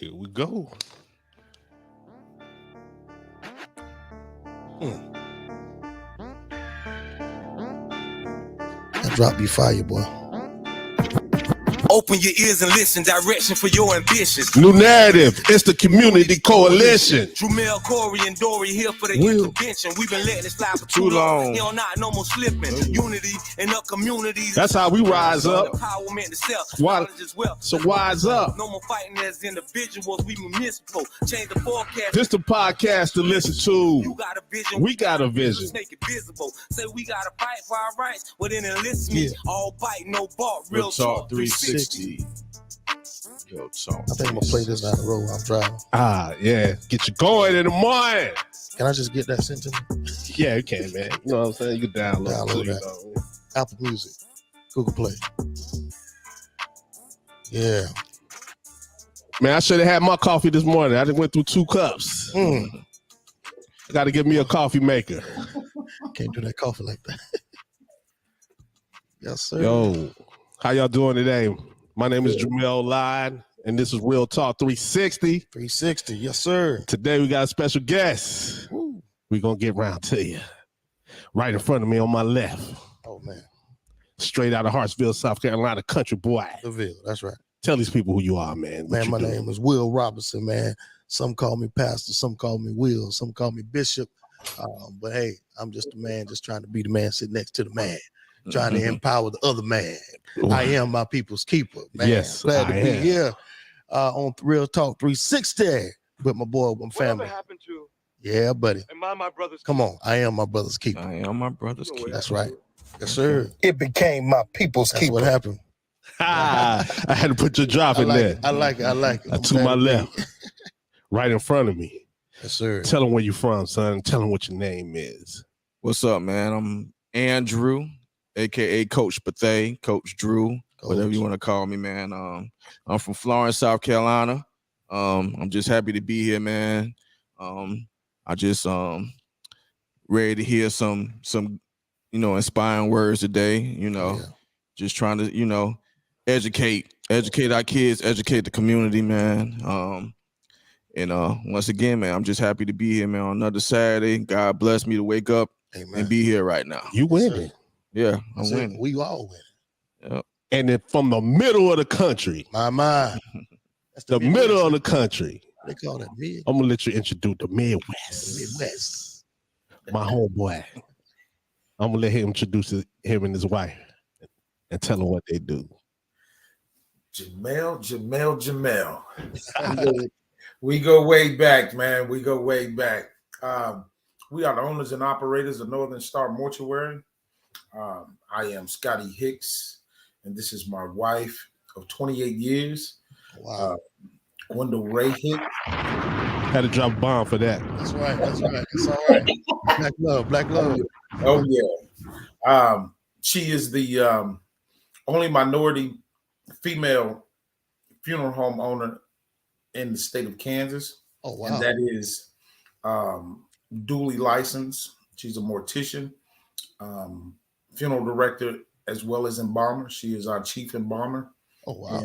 Here we go. That drop be fire, boy. Open your ears and listen, direction for your ambitions. New narrative, it's the community coalition. Drumel, Corey, and Dory here for the intervention. We've been letting it slide for too long. Hell not, no more slipping. Unity in the communities. That's how we rise up. Empowerment to self. So wise up. No more fighting as individuals. We municipal. Change the forecast. This the podcast to listen to. You got a vision. We got a vision. Let's make it visible. Say we got to fight for our rights. Well, then enlist me. All bite, no bark. Real talk 360. Yo, talk. I think I'm gonna play this down the road while I'm driving. Yeah. Get you going in the morning. Can I just get that sent to me? Yeah, you can, man. You know what I'm saying? You can download that. You know. Apple Music, Google Play. Yeah. Man, I should have had my coffee this morning. I just went through 2 cups. I got to get me a coffee maker. Can't do that coffee like that. Yes, sir. Yo, how y'all doing today? My name is Jamel Lyde, and this is Real Talk 360. 360, yes, sir. Today we got a special guest. We're going to get round to you. Right in front of me on my left. Oh, man. Straight out of Hartsville, South Carolina, country boy. The Ville, that's right. Tell these people who you are, man. Man, my name is Will Robinson, man. Some call me pastor, some call me Will, some call me bishop. But hey, I'm just a man, just trying to be the man sitting next to the man, trying to empower the other man. I am my people's keeper, man. Yes, glad to be here on Real Talk 360 with my boy, my family. Whatever happened to? Yeah, buddy. Am I my brother's? Come on, I am my brother's keeper. I am my brother's keeper. That's right. Yes, sir. It became my people's That's keeper. what happened. I had to put your drop in there. I like it. To my left, right in front of me. Yes, sir. Tell them where you from, son. Tell them what your name is. What's up, man? I'm Andrew, aka Coach Bethay, Coach Drew, whatever you want to call me, man. I'm from Florence, South Carolina. I'm just happy to be here, man. I just ready to hear some inspiring words today. Just trying to educate our kids, educate the community, man. And once again, man, I'm just happy to be here, man, on another Saturday. God bless me to wake up and be here right now. You winning. Yeah, I'm winning. We all winning. Yep. And then from the middle of the country. My. That's the middle of the country. They call that mid. I'm going to let you introduce the Midwest. Midwest. My homeboy. I'm going to let him introduce him and his wife and tell them what they do. Jamel. We go way back, man. We go way back. We are the owners and operators of Northern Star Mortuary. I am Scottie Hicks, and this is my wife of 28 years. Wow. Wendell Ray Hicks. Had to drop a bomb for that. That's right. It's all right. Black love. Oh, yeah. She is the only minority female funeral home owner in the state of Kansas. Oh, wow. And that is duly licensed. She's a mortician, funeral director, as well as embalmer. She is our chief embalmer. Oh, wow.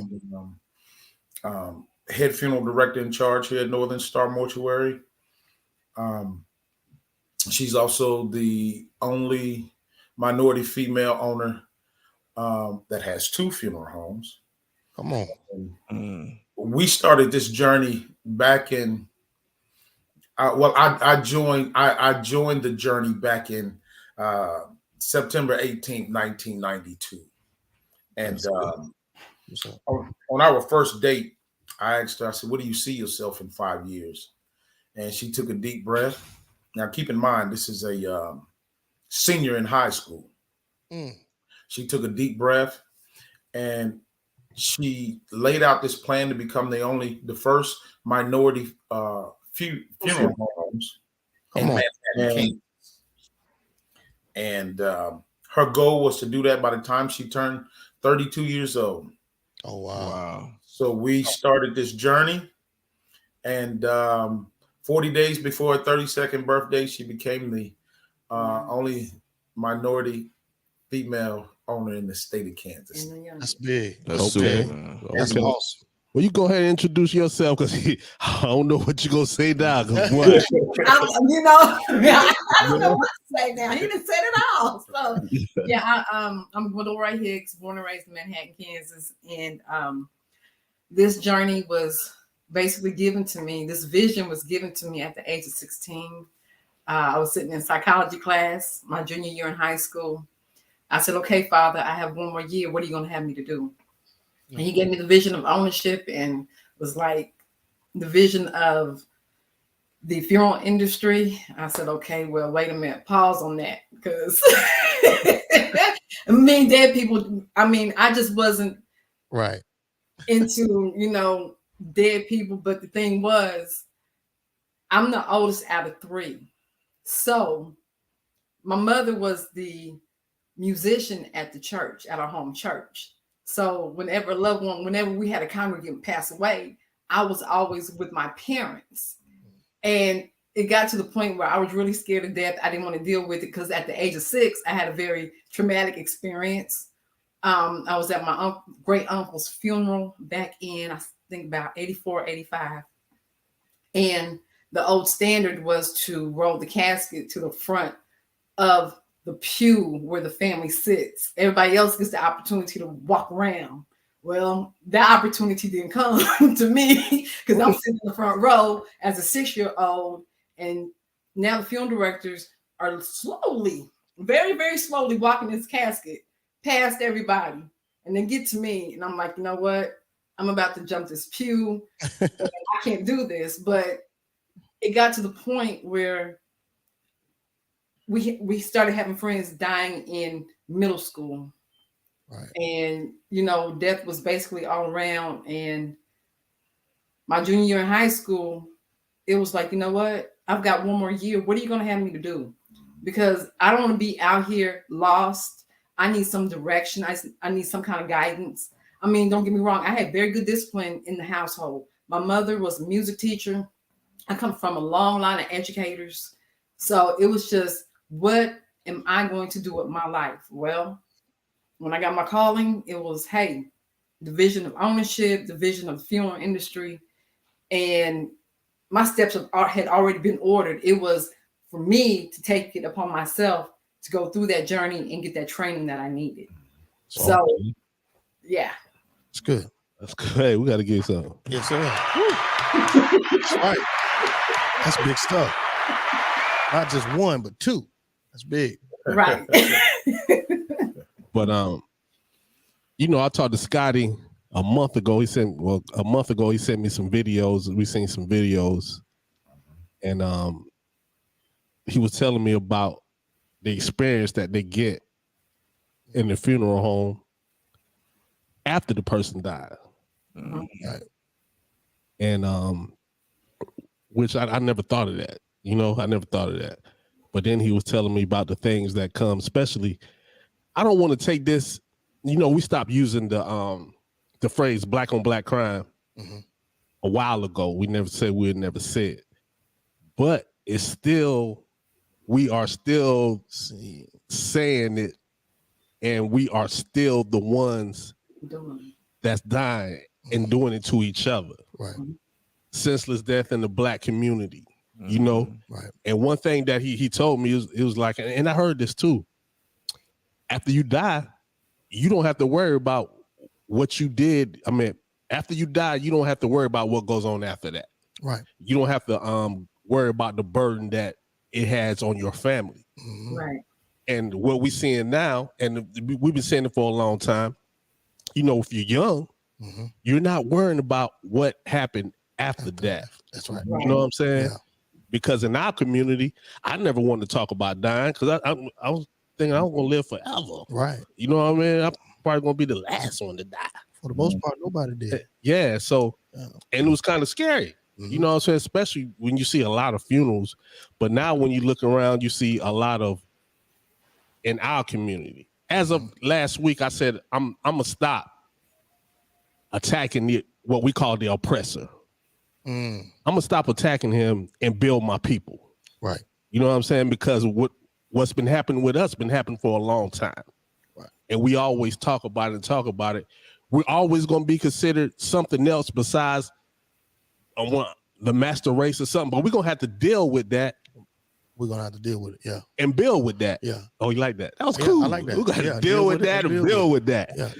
And, head funeral director in charge here at Northern Star Mortuary. She's also the only minority female owner that has 2 funeral homes. Come on. We started this journey back in. I joined the journey back in September 18th, 1992, and on our first date, I asked her. I said, "What do you see yourself in 5 years?" And she took a deep breath. Now, keep in mind, this is a senior in high school. She took a deep breath, and she laid out this plan to become the first minority funeral homes in Manhattan, and her goal was to do that by the time she turned 32 years old. Oh, wow. So we started this journey, and 40 days before her 32nd birthday, she became the only minority female owner in the state of Kansas. That's big. That's super, man. That's awesome. Well, you go ahead and introduce yourself because I don't know what you're going to say now. What? I don't know what to say now. He done said it all. So, yeah, I'm Gwendolyn Hicks, born and raised in Manhattan, Kansas. And this journey was basically given to me. This vision was given to me at the age of 16. I was sitting in psychology class, my junior year in high school. I said, okay, Father, I have one more year. What are you going to have me to do? And he gave me the vision of ownership and was like the vision of the funeral industry. I said, okay, well, wait a minute, pause on that. Because dead people, I just wasn't right into, dead people. But the thing was, I'm the oldest out of 3. So my mother was the musician at the church, at our home church. So whenever a loved one, whenever we had a congregant pass away, I was always with my parents. And it got to the point where I was really scared of death. I didn't want to deal with it because at the age of 6, I had a very traumatic experience. I was at my great uncle's funeral back in, I think about 84, 85. And the old standard was to roll the casket to the front of the pew where the family sits. Everybody else gets the opportunity to walk around. Well, that opportunity didn't come to me because I'm sitting in the front row as a 6-year-old. And now the funeral directors are slowly, very, very slowly walking this casket past everybody. And they get to me and I'm like, you know what? I'm about to jump this pew. I can't do this. But it got to the point where we started having friends dying in middle school. Right. And, death was basically all around. And my junior year in high school, it was like, you know what? I've got one more year. What are you going to have me to do? Because I don't want to be out here lost. I need some direction. I need some kind of guidance. Don't get me wrong. I had very good discipline in the household. My mother was a music teacher. I come from a long line of educators. So it was just, what am I going to do with my life? Well, when I got my calling, it was, hey, the vision of ownership, the vision of the funeral industry. And my steps had already been ordered. It was for me to take it upon myself to go through that journey and get that training that I needed. So, yeah. It's good. That's good. Hey, we got to get some. Yes, sir. That's right. That's big stuff. Not just 1, but 2. That's big. Right. But I talked to Scottie a month ago. He sent me some videos. We seen some videos, and he was telling me about the experience that they get in the funeral home after the person died. Right. And which I never thought of that. I never thought of that. But then he was telling me about the things that come, especially, I don't want to take this, we stopped using the phrase black on black crime a while ago. We never said we'd never said. But it's still, we are still saying it, and we are still the ones that's dying and doing it to each other. Right. Senseless death in the Black community. Right. And one thing that he told me it was like, and I heard this too. After you die, you don't have to worry about what you did. After you die, you don't have to worry about what goes on after that. Right. You don't have to worry about the burden that it has on your family. Right. And what we're seeing now, and we've been saying it for a long time, if you're young, you're not worrying about what happened after death. That's right. You know what I'm saying? Yeah. Because in our community, I never wanted to talk about dying because I was thinking I was going to live forever. Right. You know what I mean? I'm probably going to be the last one to die. For the most part, nobody did. Yeah. So, and it was kind of scary. You know what I'm saying? Especially when you see a lot of funerals. But now when you look around, you see a lot of, in our community. As of last week, I said, I'm going to stop attacking what we call the oppressor. I'm gonna stop attacking him and build my people. Right. You know what I'm saying? Because what's been happening with us been happening for a long time. Right. And we always talk about it. we're always going to be considered something else besides the master race or something. But we're going to have to deal with that. We're going to have to deal with it, yeah. And build with that. Yeah. Oh, you like that? That was cool. I like that. We're going to deal with that and build with that. Yeah.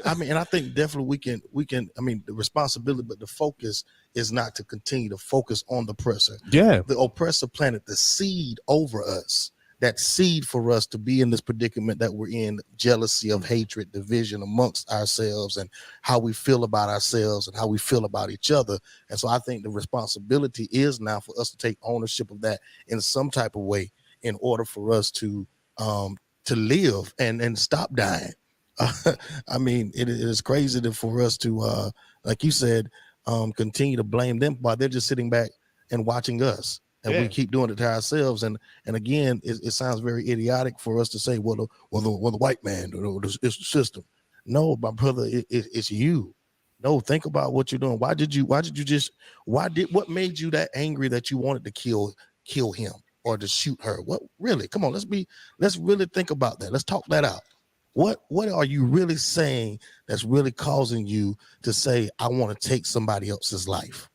I mean, and I think definitely we can, I mean, the responsibility, but the focus is not to continue to focus on the oppressor. Yeah. The oppressor planted the seed over us, that seed for us to be in this predicament that we're in, jealousy of hatred, division amongst ourselves, and how we feel about ourselves and how we feel about each other. And so I think the responsibility is now for us to take ownership of that in some type of way in order for us to live and stop dying. I mean, it is crazy for us to, like you said, continue to blame them while they're just sitting back and watching us, and we keep doing it to ourselves. And again, it sounds very idiotic for us to say, well, the white man, it's the system. No, my brother, it's you. No, think about what you're doing. What made you that angry that you wanted to kill him or to shoot her? What really? Come on, let's really think about that. Let's talk that out. What are you really saying that's really causing you to say, I want to take somebody else's life?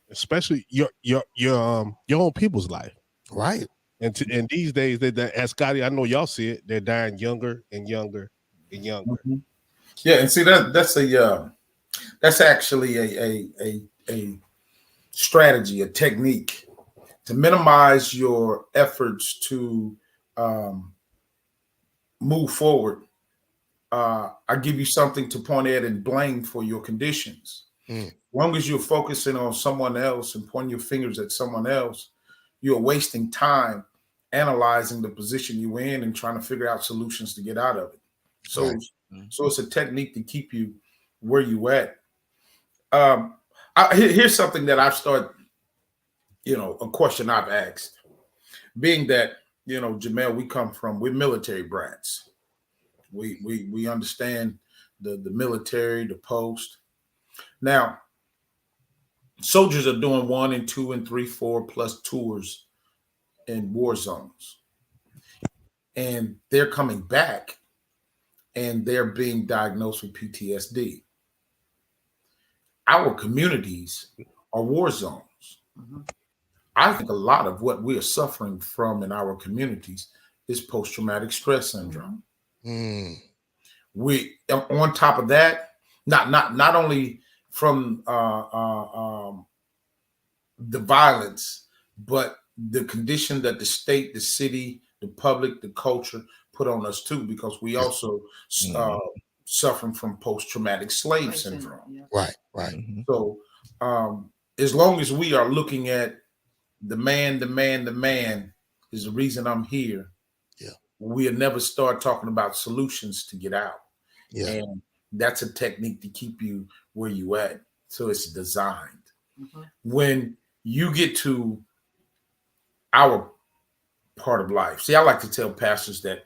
Especially your own people's life. Right. And these days, as Scottie, I know y'all see it, they're dying younger and younger and younger. Mm-hmm. Yeah, and see that's actually a strategy, a technique to minimize your efforts to move forward. I give you something to point at and blame for your conditions. As long as you're focusing on someone else and pointing your fingers at someone else, you're wasting time analyzing the position you're in and trying to figure out solutions to get out of it. So, right. So it's a technique to keep you where you at. Here's something that I've started, a question I've asked, being that, Jamel, we're military brats. We understand the military, the post. Now, soldiers are doing 1 and 2 and 3, 4+ tours in war zones. And they're coming back and they're being diagnosed with PTSD. Our communities are war zones. Mm-hmm. I think a lot of what we are suffering from in our communities is post-traumatic stress syndrome. We, on top of that, not only from the violence, but the condition that the state, the city, the public, the culture put on us too, because we also suffering from post-traumatic slave syndrome. Right. So as long as we are looking at the man is the reason I'm here. Yeah. We'll never start talking about solutions to get out. Yeah. And that's a technique to keep you where you at. So it's designed. Mm-hmm. When you get to our part of life, see, I like to tell pastors that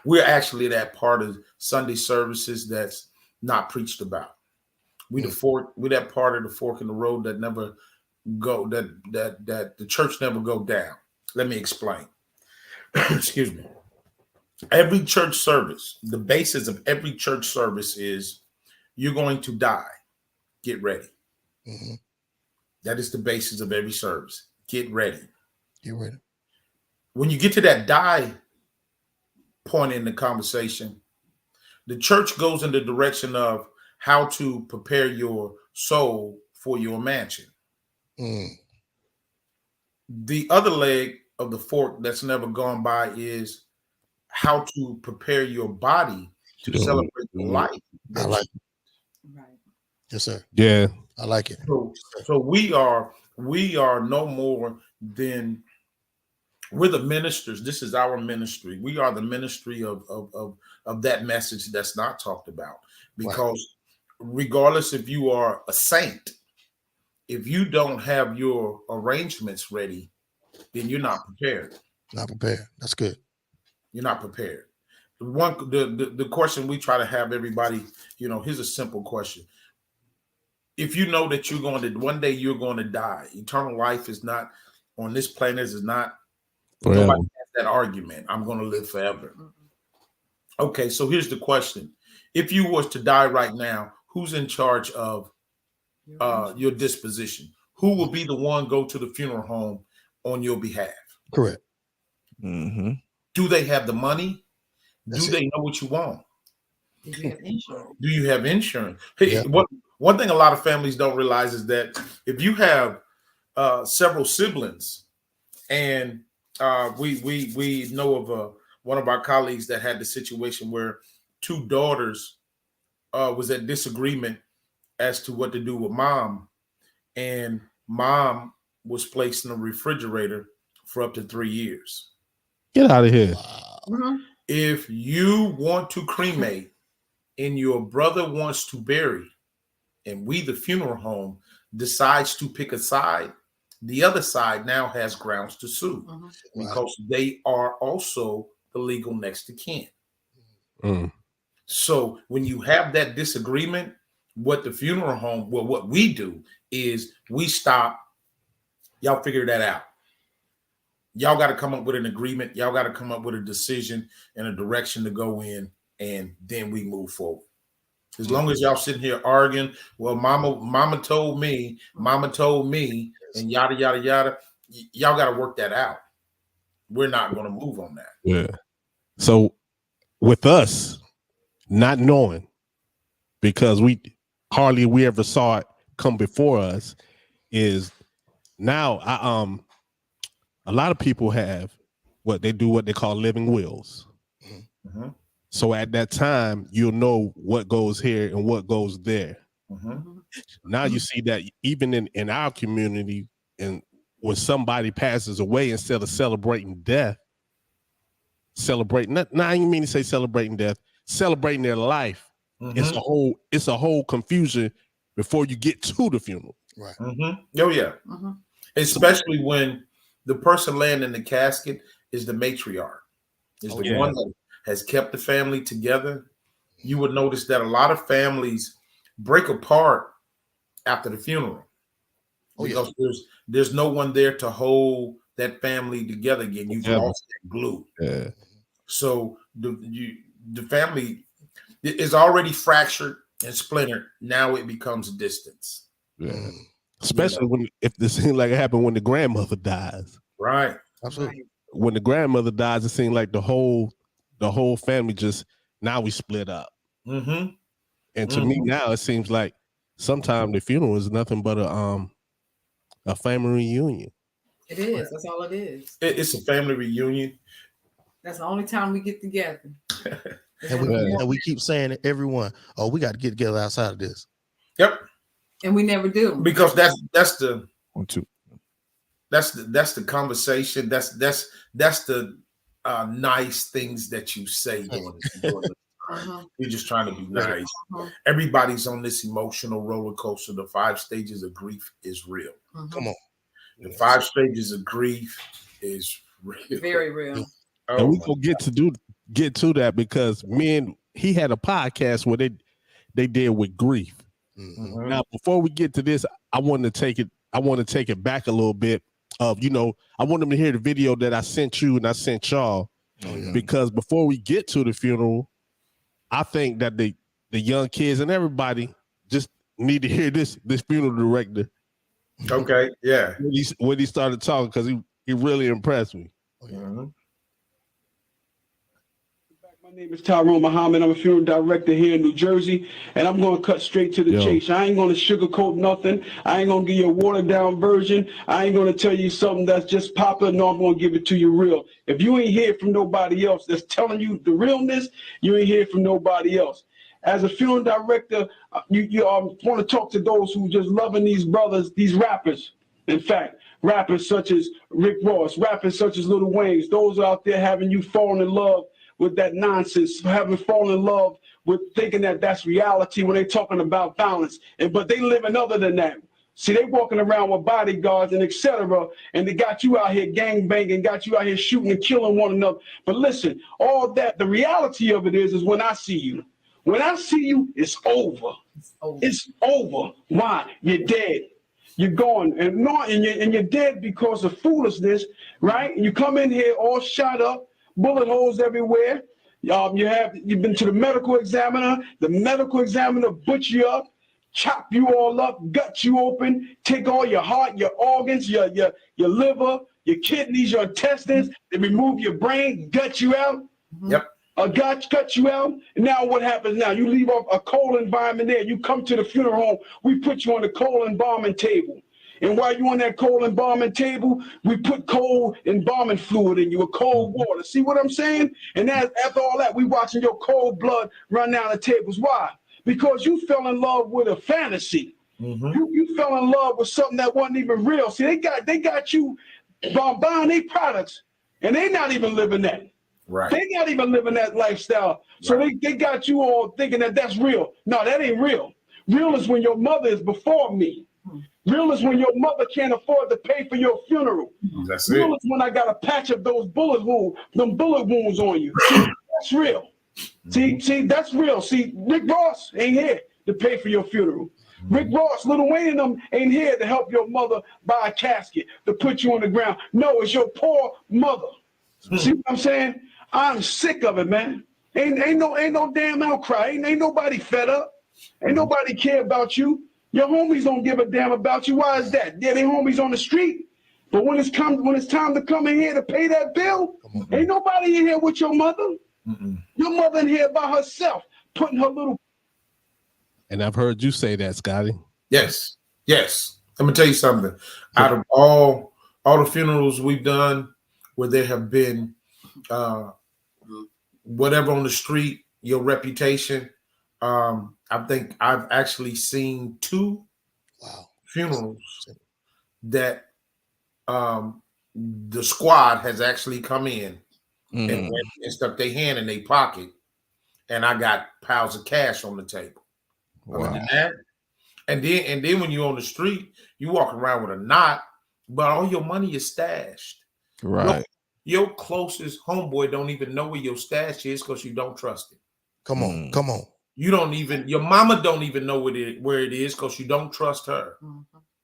we're actually that part of Sunday services that's not preached about. We're that part of the fork in the road that never go, that the church never go down. Let me explain. Excuse me. Every church service, the basis of every church service is you're going to die. Get ready. Mm-hmm. That is the basis of every service. Get ready. Get ready. When you get to that die point in the conversation, the church goes in the direction of how to prepare your soul for your mansion. The other leg of the fork that's never gone by is how to prepare your body to celebrate the life. I like it. Right. Yes, sir. Yeah. I like it. So we are no more than, we're the ministers. This is our ministry. We are the ministry of that message that's not talked about. Because regardless if you are a saint, if you don't have your arrangements ready, then you're not prepared. Not prepared. That's good. You're not prepared. The question we try to have everybody, here's a simple question. If you know that one day you're going to die, eternal life is not on this planet, is not, nobody has that argument. I'm going to live forever. Okay, so here's the question: if you was to die right now, who's in charge of your disposition? Who will be the one go to the funeral home on your behalf? Correct. Mm-hmm. Do they have the money? That's Do they know what you want? Do you have insurance? Do you have insurance? Hey, Yeah. one thing a lot of families don't realize is that if you have several siblings, and we know of one of our colleagues that had the situation where two daughters was at disagreement as to what to do with mom, and mom was placed in a refrigerator for up to 3 years. Get out of here. Mhm. If you want to cremate and your brother wants to bury, and we, the funeral home, decides to pick a side, the other side now has grounds to sue because they are also the legal next to kin. Mm. So when you have that disagreement, what the funeral home, well, what we do is we stop. Y'all figure that out. Y'all got to come up with an agreement. Y'all got to come up with a decision and a direction to go in, and then we move forward. As long as y'all sitting here arguing, well, mama told me, and yada, yada, yada, y'all got to work that out. We're not going to move on that. Yeah. So with us not knowing, because we ever saw it come before us, is now a lot of people have what they call living wills. Mm-hmm. So at that time, you'll know what goes here and what goes there. Mm-hmm. Now you see that even in our community, and when somebody passes away, instead of celebrating death, I didn't mean to say celebrating death, celebrating their life. Mm-hmm. It's a whole confusion before you get to the funeral. Right. Mm-hmm. Oh yeah. Mm-hmm. Especially when the person laying in the casket is the matriarch, is the one that has kept the family together. You would notice that a lot of families break apart after the funeral because there's no one there to hold that family together again. You've lost that glue. Yeah. So the family is already fractured and splintered. Now it becomes distance. Yeah. Especially if this seems like it happened when the grandmother dies. Right. Absolutely. When the grandmother dies, it seems like the whole family just, now we split up. Mm-hmm. And to me now, it seems like sometimes the funeral is nothing but a family reunion. It is. That's all it is. It's a family reunion. That's the only time we get together. And we keep saying it, everyone, oh, we got to get together outside of this. Yep. And we never do. Because that's the 1, 2. That's the conversation. That's the nice things that you say during the You're just trying to be nice. Everybody's on this emotional roller coaster. The 5 stages of grief is real. Come on. The 5 stages of grief is real. Very real. Oh, and we gonna get to that because he had a podcast where they did with grief. Mm-hmm. Now, before we get to this, I want to take it back a little bit. I want them to hear the video that I sent you and I sent y'all. Because before we get to the funeral, I think that the young kids and everybody just need to hear this funeral director. Okay, yeah. When he started talking, because he really impressed me. Mm-hmm. My name is Tyrone Muhammad. I'm a funeral director here in New Jersey, and I'm going to cut straight to the chase. I ain't going to sugarcoat nothing. I ain't going to give you a watered-down version. I ain't going to tell you something that's just popular. No, I'm going to give it to you real. If you ain't hear from nobody else that's telling you the realness, you ain't hear from nobody else. As a funeral director, you want to talk to those who just loving these brothers, these rappers. In fact, rappers such as Rick Ross, rappers such as Lil Wayne, those out there having you falling in love with that nonsense, having fallen in love with thinking that that's reality when they're talking about violence. But they living other than that. See, they walking around with bodyguards and etc. And they got you out here gang banging, got you out here shooting and killing one another. But listen, all that, the reality of it is when I see you. When I see you, it's over. It's over. Why? You're dead. You're gone. And you're dead because of foolishness, right? And you come in here all shot up, bullet holes everywhere. You've been to the medical examiner. The medical examiner butcher you up, chop you all up, gut you open, take all your heart, your organs, your liver, your kidneys, your intestines. They remove your brain, gut you out. Yep. Cut you out. And now what happens now? You leave off a cold environment there. You come to the funeral home. We put you on the cold embalming table. And while you're on that cold embalming table, we put cold embalming fluid in you, with cold water. See what I'm saying? And after all that, we watching your cold blood run down the tables. Why? Because you fell in love with a fantasy. You fell in love with something that wasn't even real. See, they got you buying their products, and they not even living that. Right. They not even living that lifestyle. So they got you all thinking that that's real. No, that ain't real. Real is when your mother is before me. Real is when your mother can't afford to pay for your funeral. That's real it. is when I got to patch up those bullet wounds on you. See, that's real. See, that's real. See, Rick Ross ain't here to pay for your funeral. Rick Ross, Lil Wayne and them ain't here to help your mother buy a casket, to put you on the ground. No, it's your poor mother. See what I'm saying? I'm sick of it, man. Ain't no damn outcry. Ain't nobody fed up. Ain't nobody care about you. Your homies don't give a damn about you. Why is that? Yeah, they homies on the street. But when it's time to come in here to pay that bill, ain't nobody in here with your mother. Your mother in here by herself, putting her little. And I've heard you say that, Scotty. Yes. Let me tell you something. Out of all the funerals we've done, where there have been whatever on the street, your reputation. I think I've actually seen 2 funerals that the squad has actually come in and stuck their hand in their pocket, and I got piles of cash on the table. Wow. And then when you're on the street, you walk around with a knot, but all your money is stashed. Right. Your closest homeboy don't even know where your stash is because you don't trust it. Come on. You don't even, your mama don't even know where it is because you don't trust her.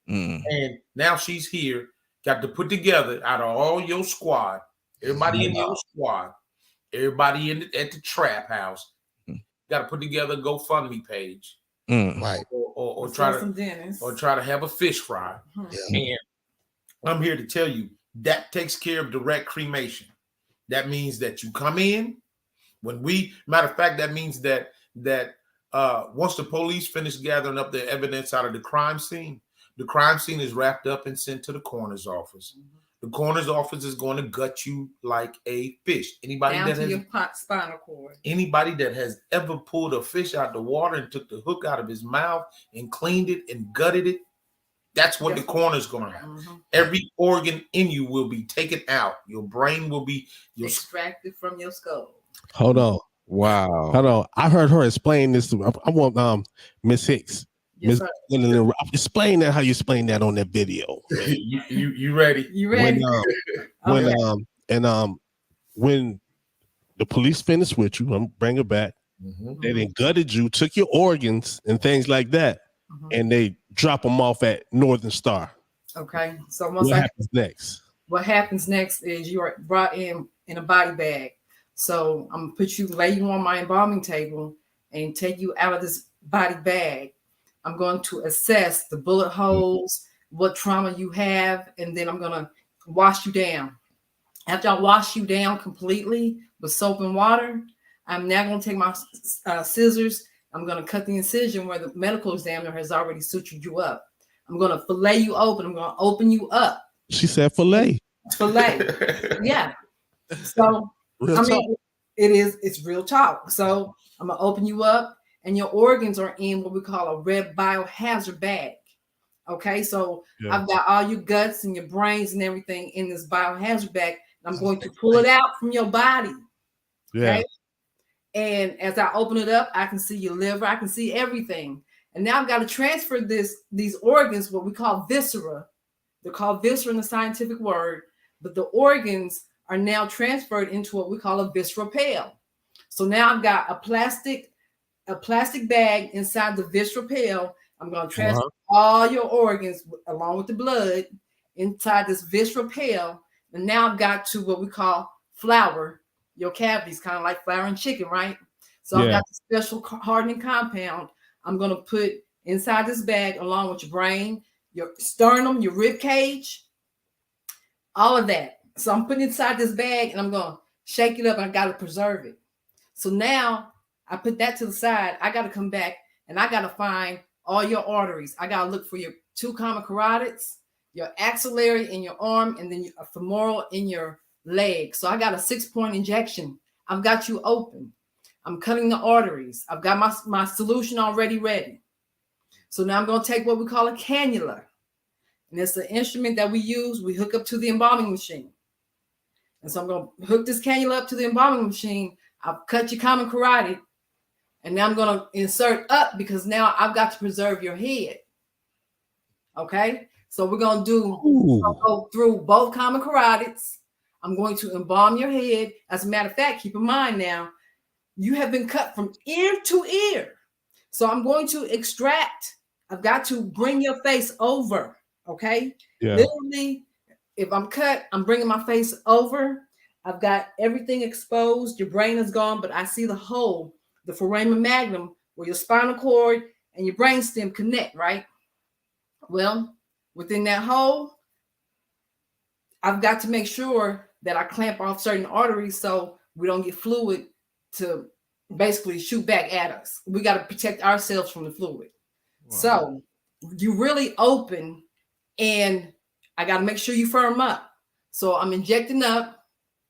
And now she's here, got to put together out of all your squad, everybody in your squad, everybody at the trap house, got to put together a GoFundMe page. Right. Or try to have a fish fry. And I'm here to tell you that takes care of direct cremation. That means that you come in matter of fact, that means that once the police finish gathering up the evidence out of the crime scene is wrapped up and sent to the coroner's office. The coroner's office is going to gut you like a fish. Anybody your spinal cord. Anybody that has ever pulled a fish out the water and took the hook out of his mouth and cleaned it and gutted it, that's what the coroner's going to have. Every organ in you will be taken out. Your brain will be extracted from your skull. Hold on. Wow. Hold on. I heard her explain this. I want Miss Hicks. Yes, explain that how you explain that on that video. You ready? You ready? When the police finished with you, I'm bring it back. They then gutted you, took your organs and things like that, and they drop them off at Northern Star. Okay. So what happens next? What happens next is you are brought in a body bag. So I'm gonna lay you on my embalming table and take you out of this body bag. I'm going to assess the bullet holes, what trauma you have, and then I'm gonna wash you down. After I wash you down completely with soap and water, I'm now gonna take my scissors. I'm gonna cut the incision where the medical examiner has already sutured you up. I'm gonna fillet you open. I'm gonna open you up. She said fillet. Fillet. Yeah. So it's real talk. So I'm gonna open you up, and your organs are in what we call a red biohazard bag. Okay, so I've got all your guts and your brains and everything in this biohazard bag. And I'm going to pull it out from your body. Okay. And as I open it up, I can see your liver, I can see everything. And now I've got to transfer these organs, what we call viscera. They're called viscera in the scientific word, but the organs are now transferred into what we call a visceral pail. So now I've got a plastic bag inside the visceral pail. I'm going to transfer all your organs along with the blood inside this visceral pail. And now I've got to what we call flour your cavities, kind of like flour and chicken, right? So I've got the special hardening compound I'm going to put inside this bag along with your brain, your sternum, your rib cage, all of that. So I'm putting it inside this bag and I'm going to shake it up. And I got to preserve it. So now I put that to the side. I got to come back and I got to find all your arteries. I got to look for your 2 common carotids, your axillary in your arm, and then a femoral in your leg. So I got a 6-point injection. I've got you open. I'm cutting the arteries. I've got my solution already ready. So now I'm going to take what we call a cannula. And it's the instrument that we use. We hook up to the embalming machine. And so I'm going to hook this cannula up to the embalming machine. I've cut your common carotid. And now I'm going to insert up because now I've got to preserve your head. Okay? So we're going to go through both common carotids. I'm going to embalm your head. As a matter of fact, keep in mind now, you have been cut from ear to ear. So I'm going to extract. I've got to bring your face over. Okay? Yeah. Literally, if I'm cut, I'm bringing my face over. I've got everything exposed. Your brain is gone, but I see the hole, the foramen magnum, where your spinal cord and your brainstem connect, right? Well, within that hole, I've got to make sure that I clamp off certain arteries so we don't get fluid to basically shoot back at us. We got to protect ourselves from the fluid. Wow. So you really open and I got to make sure you firm up. So I'm injecting up.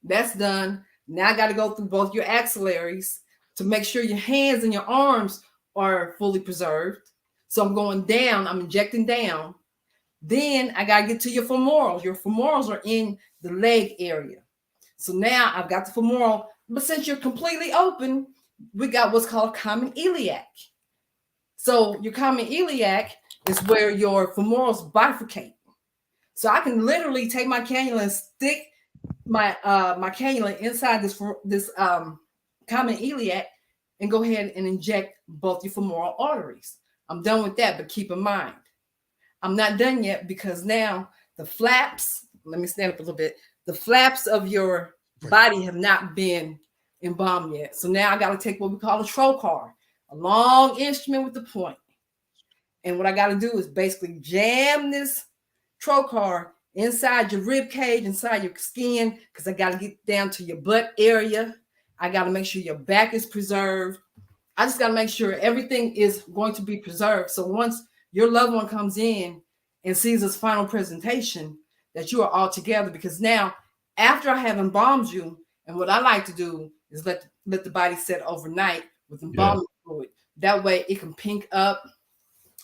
That's done. Now I got to go through both your axillaries to make sure your hands and your arms are fully preserved. So I'm going down. I'm injecting down. Then I got to get to your femorals. Your femorals are in the leg area. So now I've got the femoral, but since you're completely open, we got what's called common iliac. So your common iliac is where your femorals bifurcate. So I can literally take my cannula and stick my cannula inside this common iliac and go ahead and inject both your femoral arteries. I'm done with that, but keep in mind, I'm not done yet because now the flaps, let me stand up a little bit. The flaps of your body have not been embalmed yet. So now I got to take what we call a trocar, a long instrument with the point. And what I got to do is basically jam this trocar inside your rib cage, inside your skin, because I got to get down to your butt area. I got to make sure your back is preserved. I just got to make sure everything is going to be preserved. So once your loved one comes in and sees this final presentation, that you are all together. Because now, after I have embalmed you, and what I like to do is let the body set overnight with embalming fluid. That way it can pink up.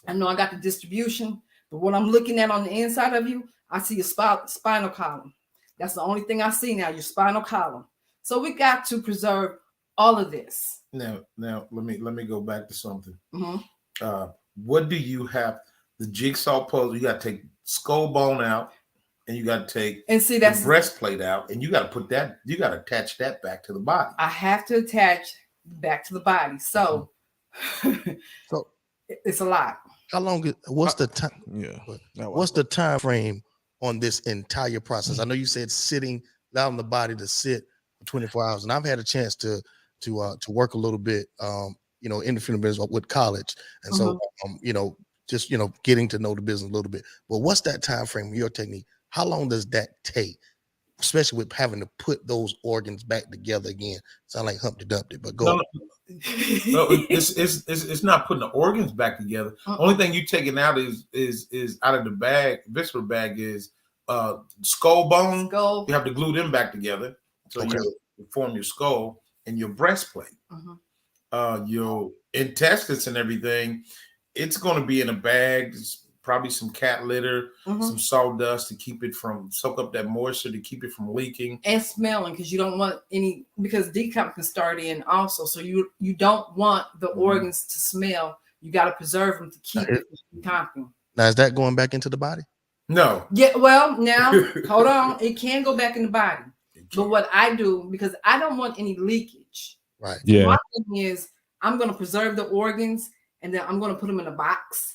I know I got the distribution, but what I'm looking at on the inside of you, I see your spinal column. That's the only thing I see now, your spinal column. So we got to preserve all of this. Now let me go back to something. Mm-hmm. What do you have? The jigsaw puzzle, you got to take skull bone out, and you got to take the breastplate out, and you got to put that, you got to attach that back to the body. I have to attach back to the body. So, so it's a lot. How long? What's the time? Yeah. What's the time frame on this entire process? I know you said sitting, allowing the body to sit for 24 hours, and I've had a chance to work a little bit, in the funeral business with college, and so just getting to know the business a little bit. But what's that time frame? Your technique? How long does that take? Especially with having to put those organs back together again. Sound like Humpty Dumpty, but go. No, it's not putting the organs back together. Only thing you taking out is out of the bag, visceral bag is skull bone. You have to glue them back together. So you form your skull and your breastplate. Your intestines and everything, it's going to be in a bag. Probably some cat litter, some sawdust to keep it from soak up that moisture to keep it from leaking and smelling, because you don't want any, because decomp can start in also. So you don't want the organs to smell. You got to preserve them to keep it from decomping. Now, is that going back into the body? No. Yeah. Well, now hold on. It can go back in the body, but what I do, because I don't want any leakage. Right. So my thing is, I'm going to preserve the organs, and then I'm going to put them in a box.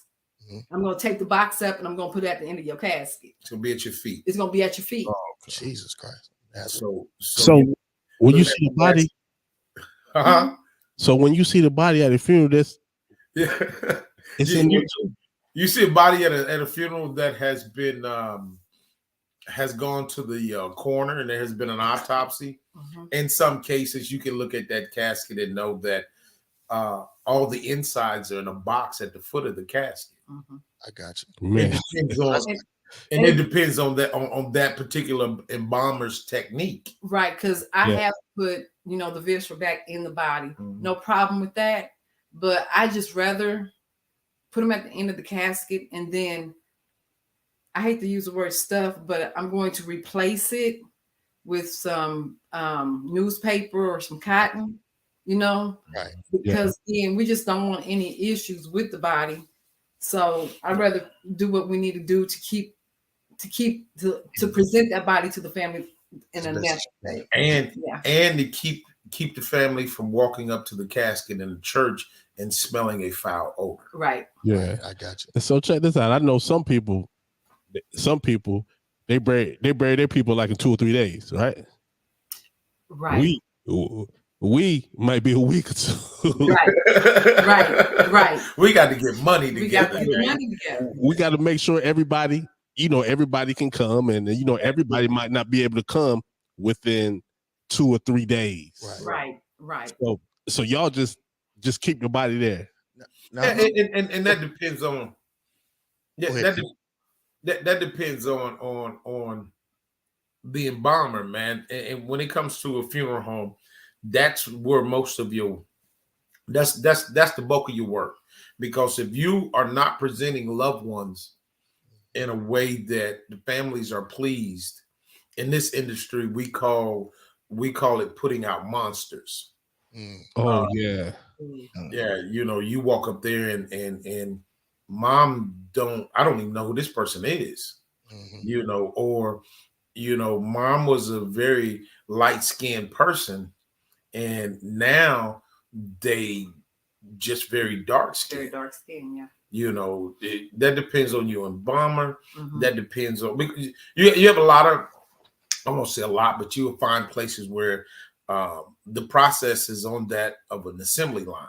I'm going to take the box up and I'm going to put it at the end of your casket. It's going to be at your feet. It's going to be at your feet. Oh, Jesus Christ. So When you see the body, So when you see the body at a funeral, it's in there too. You see a body at a funeral that has been has gone to the coroner and there has been an autopsy. In some cases, you can look at that casket and know that all the insides are in a box at the foot of the casket. I got you. Man. It depends on that particular embalmer's technique. Right, because I have put, the viscera back in the body. No problem with that. But I just rather put them at the end of the casket, and then I hate to use the word stuff, but I'm going to replace it with some newspaper or some cotton, Right. Because then we just don't want any issues with the body. So I'd rather do what we need to do to present that body to the family in a natural way. And to keep the family from walking up to the casket in the church and smelling a foul odor. Right. Yeah. I got you. And so check this out. I know some people they bury their people like in 2 or 3 days, right? Right. We might be a week or two. Right. We got to get money together. We got to make sure everybody, everybody can come, and everybody might not be able to come within 2 or 3 days. Right. So y'all just keep the body there. And that depends on that depends on the embalmer, man. And when it comes to a funeral home, that's where most of that's the bulk of your work. Because if you are not presenting loved ones in a way that the families are pleased, in this industry we call it putting out monsters. Oh yeah. You walk up there and mom I don't even know who this person is. Or mom was a very light-skinned person and now they just very dark-skinned. Very dark-skinned, yeah. That depends on your embalmer. That depends on, you have a lot of, I won't say a lot, but you will find places where the process is on that of an assembly line.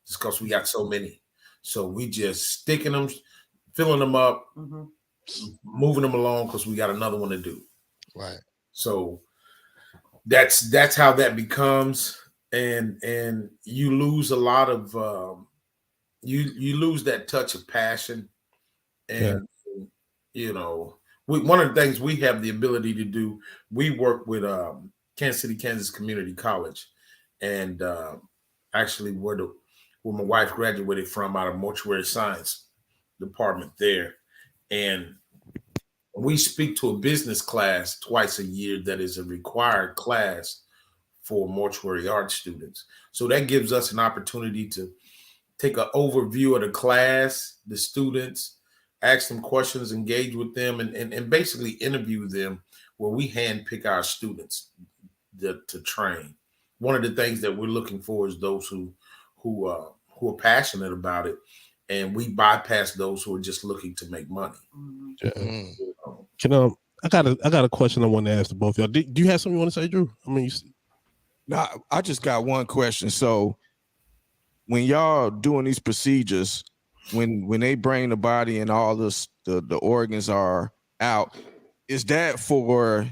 Just because we got so many. So we just sticking them, filling them up, moving them along because we got another one to do. Right. So that's how that becomes. And you lose a lot of you lose that touch of passion. And one of the things we have the ability to do, we work with Kansas City, Kansas Community College, and actually where my wife graduated from, out of mortuary science department there. And we speak to a business class twice a year that is a required class for mortuary art students. So that gives us an opportunity to take an overview of the class, the students, ask them questions, engage with them, and basically interview them, where we handpick our students to train. One of the things that we're looking for is those who are passionate about it, and we bypass those who are just looking to make money. Can I got a question I want to ask to both of y'all. Do you have something you want to say, Drew? I mean, I just got one question. So when y'all doing these procedures, when they bring the body and all this, the organs are out, is that for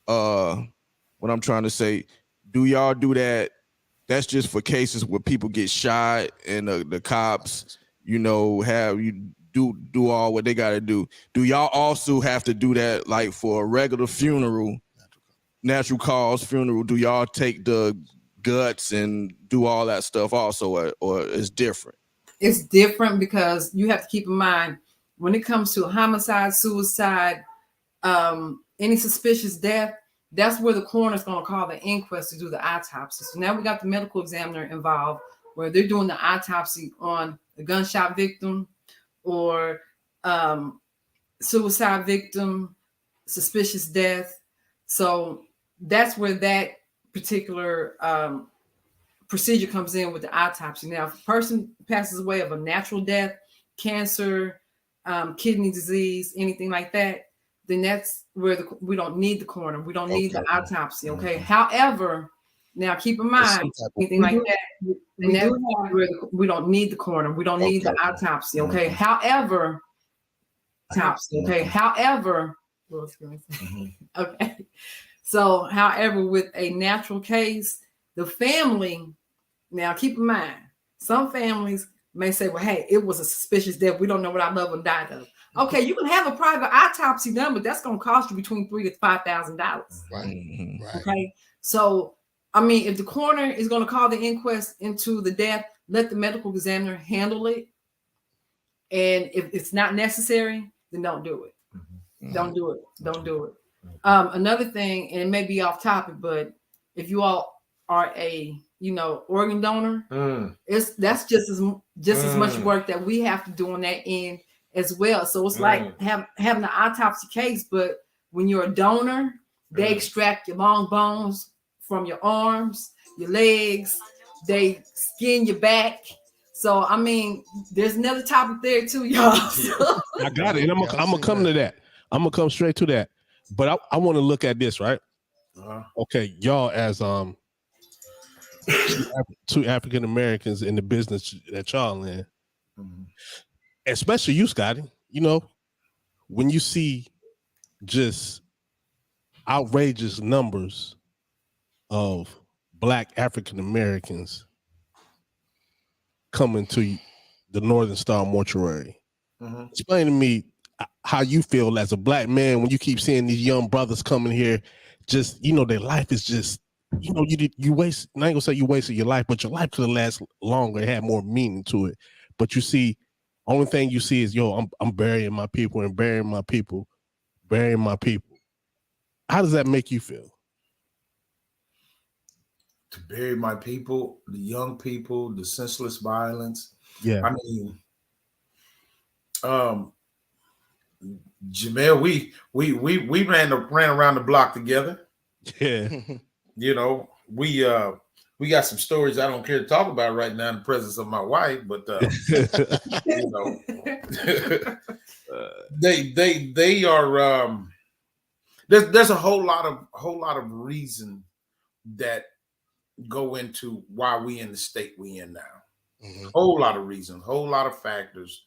what I'm trying to say? Do y'all do that? That's just for cases where people get shot and the cops, have you do all what they got to do. Do y'all also have to do that, like for a regular funeral, natural cause funeral? Do y'all take the guts and do all that stuff also, or it's different? It's different because you have to keep in mind, when it comes to homicide, suicide, any suspicious death, that's where the coroner's going to call the inquest to do the autopsy. So now we got the medical examiner involved, where they're doing the autopsy on a gunshot victim or suicide victim, suspicious death. So that's where that particular procedure comes in with the autopsy. Now, if a person passes away of a natural death, cancer, kidney disease, anything like that, then that's where we don't need the coroner. We don't need the autopsy. Okay. However, now keep in mind anything like that. We don't need the coroner. We don't need the autopsy. Okay. However, okay. However, what was I gonna say? Okay. So, however, with a natural case, the family, now keep in mind, some families may say, well, hey, it was a suspicious death. We don't know what our loved one died of. Okay, you can have a private autopsy done, but that's going to cost you between $3,000 to $5,000. Right. Okay. So, I mean, if the coroner is going to call the inquest into the death, let the medical examiner handle it. And if it's not necessary, then don't do it. Don't do it. Don't do it. Another thing, and it may be off topic, but if you all are a organ donor, that's just as much work that we have to do on that end as well. So it's like having an autopsy case, but when you're a donor, they extract your long bones from your arms, your legs, they skin your back. So I mean, there's another topic there too, y'all. I got it, and I'm gonna come to that. I'm gonna come straight to that. But I want to look at this, right? Okay, y'all as two African Americans in the business that y'all in, especially you, Scottie. When you see just outrageous numbers of Black African Americans coming to the Northern Star Mortuary, explain to me how you feel as a Black man when you keep seeing these young brothers coming here. Just their life is just you waste. I ain't gonna say you wasted your life, but your life could have lasted longer. It had more meaning to it. But you see, only thing you see is I'm burying my people and burying my people, burying my people. How does that make you feel? To bury my people, the young people, the senseless violence. Yeah, I mean, Jamel, we ran around the block together. Yeah. We got some stories I don't care to talk about right now in the presence of my wife, but they are there's a whole lot of reason that go into why we in the state we in now. Whole lot of reasons, whole lot of factors.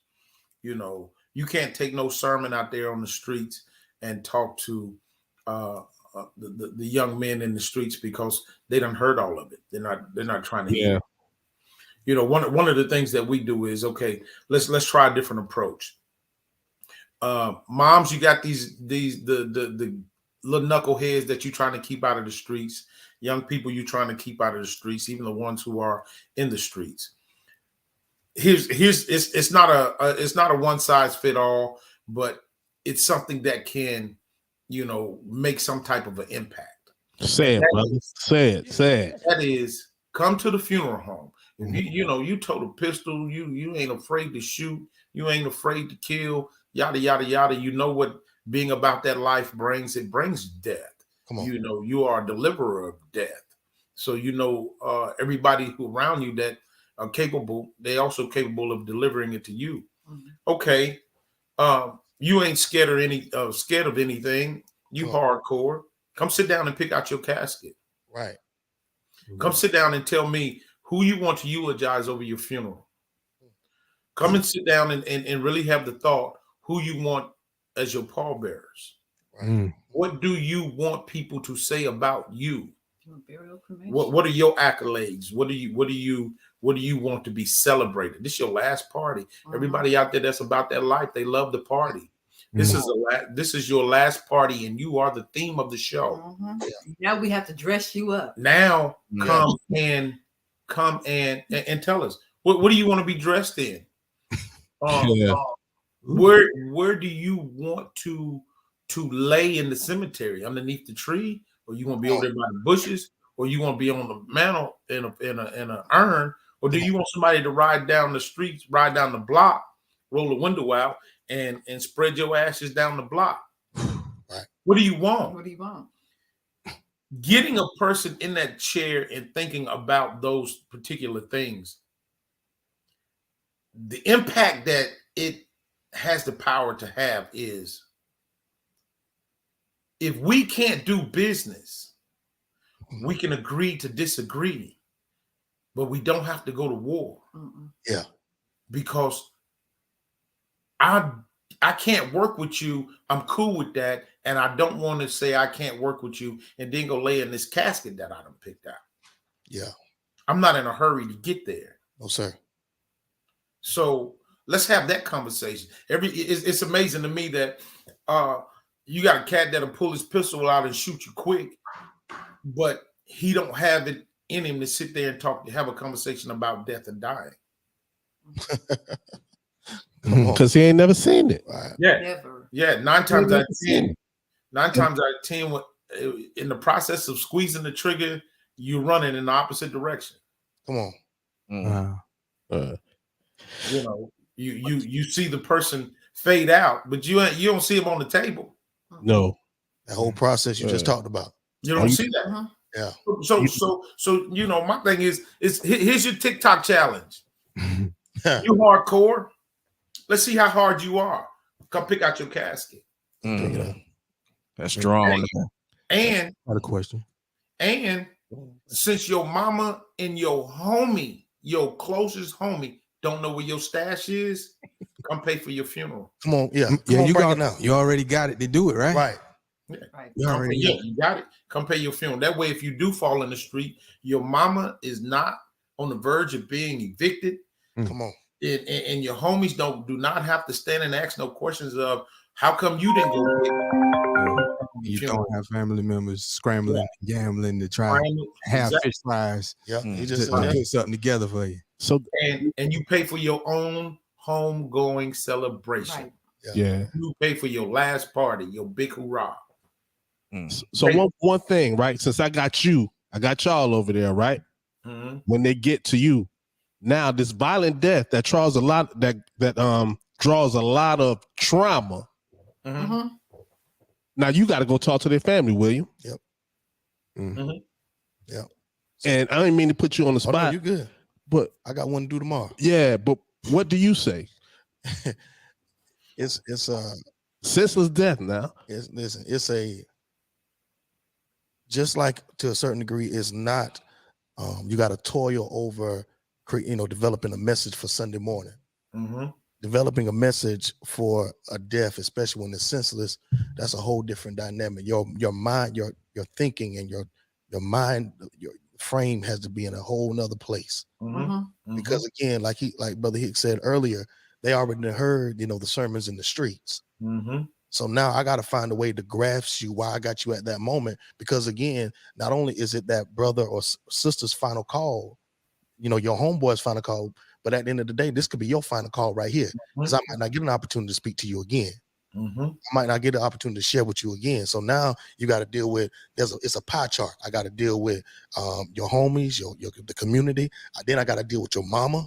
You can't take no sermon out there on the streets and talk to the young men in the streets because they done heard all of it. They're not trying to hear. One of the things that we do is, okay, let's try a different approach. Moms, you got the little knuckleheads that you're trying to keep out of the streets. Young people you're trying to keep out of the streets, even the ones who are in the streets. It's not a one size fit all, but it's something that can make some type of an impact. Say it, brother. Say it. That is, come to the funeral home. If you told a pistol, you ain't afraid to shoot, you ain't afraid to kill, yada yada yada. You know what being about that life brings? It brings death. Come on. You are a deliverer of death. So everybody who around you that are capable, they also capable of delivering it to you. Okay. You ain't scared of anything. You hardcore. Come sit down and pick out your casket. Right. Come sit down and tell me who you want to eulogize over your funeral. Come and sit down and really have the thought who you want as your pallbearers. Right. What do you want people to say about you? What are your accolades? What do you want to be celebrated? This is your last party. Everybody out there that's about that life, they love the party. This is your last party, and you are the theme of the show. Now we have to dress you up. Now come and tell us what do you want to be dressed in? Where do you want to lay in the cemetery? Underneath the tree, or you want to be over there by the bushes, or you want to be on the mantle in an urn, or do you want somebody to ride down the streets, ride down the block, roll the window out, and spread your ashes down the block? Right. What do you want? What do you want? Getting a person in that chair and thinking about those particular things, the impact that it has the power to have is if we can't do business, we can agree to disagree, but we don't have to go to war. Yeah. Because I can't work with you. I'm cool with that. And I don't want to say I can't work with you and then go lay in this casket that I done picked out. Yeah. I'm not in a hurry to get there. No, sir. So let's have that conversation. It's amazing to me that you got a cat that'll pull his pistol out and shoot you quick, but he don't have it in him to sit there and have a conversation about death and dying. Because he ain't never seen it. Right. Yeah. Never. Yeah. 9 times out of 10, in the process of squeezing the trigger, you're running in the opposite direction. Come on. You know, you see the person fade out, but you don't see him on the table. No. That whole process you just talked about. You don't see that. Yeah. So you know, my thing is here's your TikTok challenge. You hardcore. Let's see how hard you are. Come pick out your casket. That's strong. And Not a question. And since your mama and your homie, your closest homie, don't know where your stash is, come pay for your funeral. Come on, yeah. You got it now. You already got it to do it, right? Right. Yeah. Right. You got it. Come pay your funeral. That way, if you do fall in the street, your mama is not on the verge of being evicted. Come on. And your homies do not have to stand and ask no questions of how come you didn't go get You don't have family members scrambling, gambling to try to have fish fries. Yeah, he just put something together for you. So and you pay for your own homegoing celebration. Right. Yeah. You pay for your last party, your big hoorah. So one thing, right? Since I got y'all over there, right? Mm-hmm. When they get to you, now this violent death that draws a lot draws a lot of trauma. Mm-hmm. Now you got to go talk to their family, William. Yep. Mm-hmm. Yep. And I didn't mean to put you on the spot. Oh, no, you good. But I got one to do tomorrow. Yeah, but what do you say? It's senseless death now. It's a just like to a certain degree, it's not you got to toil over developing a message for Sunday morning. Mm-hmm. Developing a message for a death, especially when it's senseless, that's a whole different dynamic. Your mind, your thinking, and your mind, your frame has to be in a whole nother place. Mm-hmm. Because again, like Brother Hicks said earlier, they already heard the sermons in the streets. Mm-hmm. So now I got to find a way to grasp you why I got you at that moment. Because again, not only is it that brother or sister's final call, your homeboy's final call, but at the end of the day, this could be your final call right here. Because I might not get an opportunity to speak to you again. Mm-hmm. I might not get an opportunity to share with you again. So now you got to deal with it's a pie chart. I got to deal with your homies, the community. Then I got to deal with your mama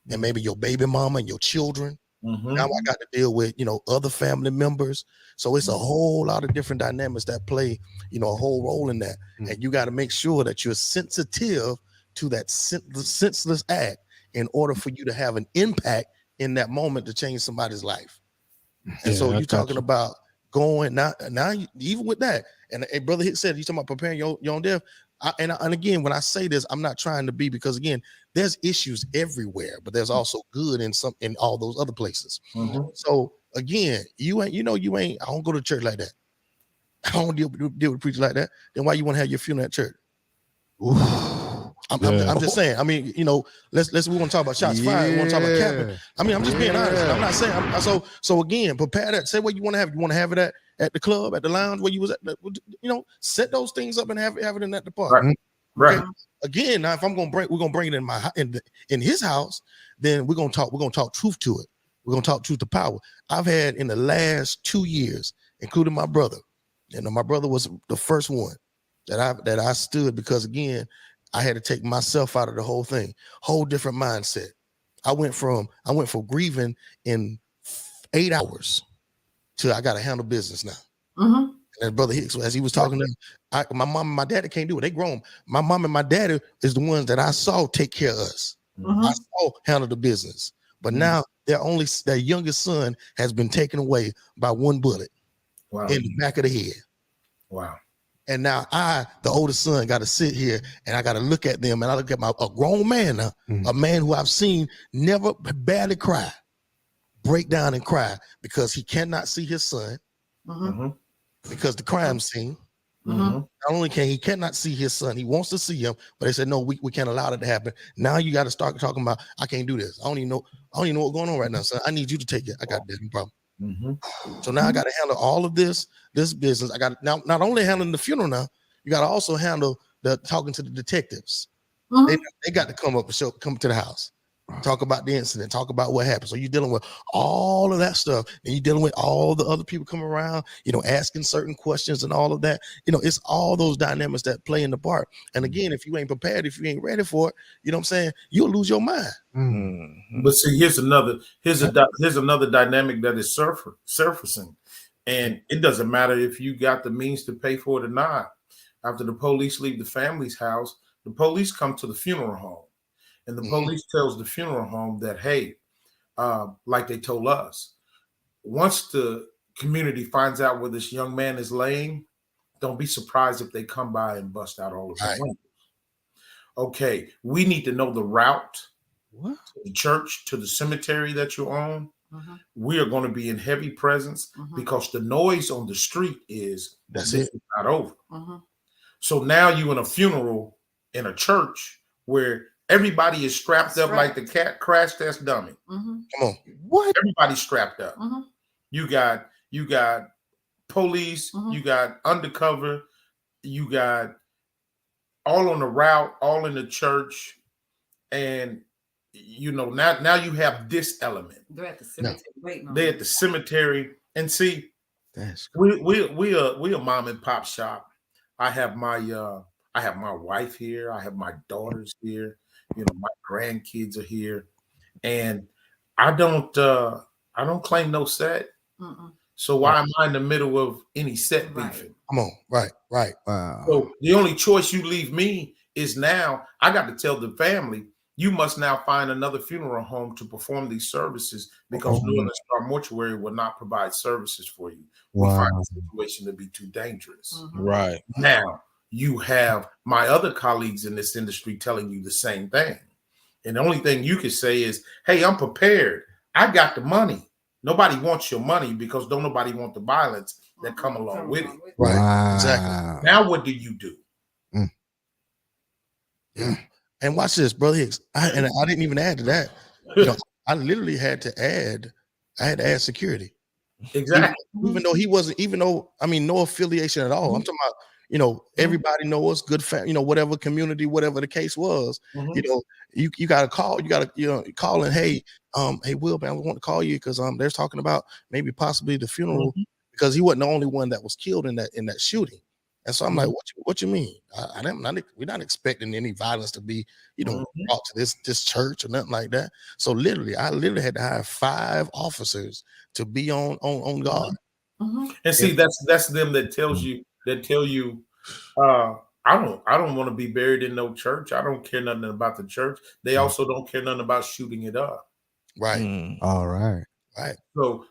and maybe your baby mama and your children. Mm-hmm. Now I got to deal with other family members. So it's a whole lot of different dynamics that play a whole role in that. And you got to make sure that you're sensitive to that senseless act in order for you to have an impact in that moment to change somebody's life. And so you're talking about going now even with that. And Brother Hicks said, you talking about preparing your own death. And again, when I say this, I'm not trying to be, because again, there's issues everywhere, but there's also good in all those other places. Mm-hmm. So again, you ain't, I don't go to church like that. I don't deal with preachers like that. Then why you want to have your funeral at church? I'm just saying. I mean, we want to talk about shots fired. We want to talk about capping. I mean, I'm just being honest. I'm not saying. So again, prepare that. Say what you want to have. You want to have it at the club, at the lounge, where you was at. Set those things up and have it in that department. Right. Okay? Again, now if we're gonna bring it in his house, then we're gonna talk truth to it. We're gonna talk truth to power. I've had in the last 2 years, including my brother. My brother was the first one that I stood, because again, I had to take myself out of the whole thing, whole different mindset. I went from grieving in 8 hours to I got to handle business now. Mm-hmm. And Brother Hicks, as he was talking to my mom and my daddy can't do it. They grown. My mom and my daddy is the ones that I saw take care of us. Mm-hmm. I saw handle the business. But now their youngest son has been taken away by one bullet in the back of the head. Wow. And now the oldest son, got to sit here and I got to look at them, and I look at a grown man now, a man who I've seen never barely cry, break down and cry because he cannot see his son because the crime scene. Not only cannot see his son, he wants to see him, but they said no, we can't allow that to happen. Now you got to start talking about I can't do this. I don't even know what's going on right now, son. I need you to take it. I got a different problem. So now I got to handle all of this business. I got now not only handling the funeral now, you got to also handle the talking to the detectives. They got to come up and come to the house, talk about the incident, talk about what happened. So you're dealing with all of that stuff, and you're dealing with all the other people coming around, asking certain questions and all of that. It's all those dynamics that play in the part. And again, if you ain't prepared, if you ain't ready for it, you know what I'm saying, you'll lose your mind. But see, here's another dynamic that is surfacing, and it doesn't matter if you got the means to pay for it or not. After the police leave the family's house, the police come to the funeral home, and the police tells the funeral home that, hey, like they told us, once the community finds out where this young man is laying, don't be surprised if they come by and bust out all of the windows. Okay, we need to know the route to the church, to the cemetery that you're on. We are going to be in heavy presence because the noise on the street is not over. So now you're in a funeral in a church where everybody is strapped up like the cat crash test dummy. Come on, what? Everybody's strapped up. You got police, you got undercover, you got all on the route, all in the church, and now you have this element. They're at the cemetery waiting on They're at the cemetery, and see, we a mom and pop shop. I have my wife here. I have my daughters here. My grandkids are here, and I don't claim no set. So why am I in the middle of any set beefing? Come on, right. Wow. So the only choice you leave me is now I got to tell the family, you must now find another funeral home to perform these services because Northern Star Mortuary will not provide services for you. We find the situation to be too dangerous. Right. Now you have my other colleagues in this industry telling you the same thing. And the only thing you can say is, hey, I'm prepared. I got the money. Nobody wants your money because don't nobody want the violence that come along with it. Right. Wow. Exactly. Now what do you do? Yeah. And watch this, Brother Hicks. I didn't even add to that. I literally had to add security. Exactly. Even though no affiliation at all. I'm talking about, everybody knows good whatever community, whatever the case was, you got to call, call and hey, Will, man, we want to call you because they're talking about maybe possibly the funeral because he wasn't the only one that was killed in that shooting. And so I'm like, what you mean? We're not expecting any violence to be, brought to this church or nothing like that. So I literally had to hire 5 officers to be on guard. And see, that's them that tell you, I don't want to be buried in no church. I don't care nothing about the church. They also don't care nothing about shooting it up. Right. All right. Right.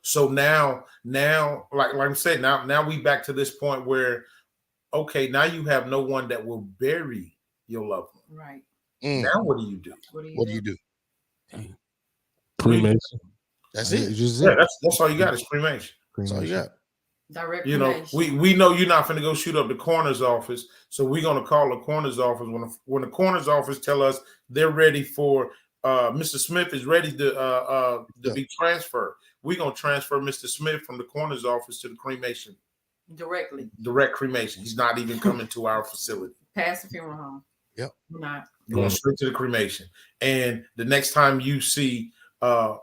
So now, like I'm saying, now we back to this point where, okay, now you have no one that will bury your loved one. Right. Now what do you do? What do you do? Cremation. That's it. That's all you got is cremation. That's all you got. Direct we know you're not finna go shoot up the coroner's office, so we're gonna call the coroner's office when the coroner's office tell us they're ready for Mr. Smith is ready to be transferred. We're gonna transfer Mr. Smith from the coroner's office to the cremation. Direct cremation. He's not even coming to our facility. Past the funeral home. Yep. Not going straight to the cremation. And the next time you see your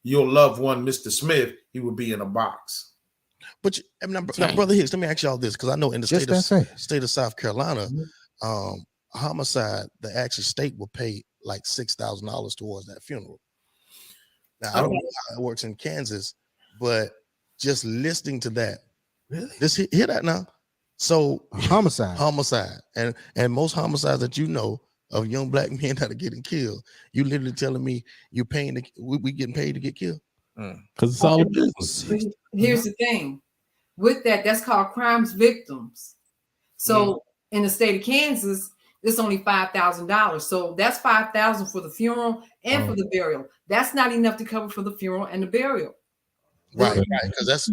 loved one, Mr. Smith, he will be in a box. But now, Brother Hicks, let me ask y'all this, because I know in the state of South Carolina, homicide, the actual state will pay like $6,000 towards that funeral. Now, I don't know how it works in Kansas, but just listening to that, just hear that now. So homicide, and most homicides that of young black men that are getting killed, you literally telling me you paying we getting paid to get killed? Because it's all business. Here's the thing. with that, that's called crimes victims. So in the state of Kansas, it's only $5,000. So that's $5,000 for the funeral and for the burial. That's not enough to cover for the funeral and the burial. Right, because that's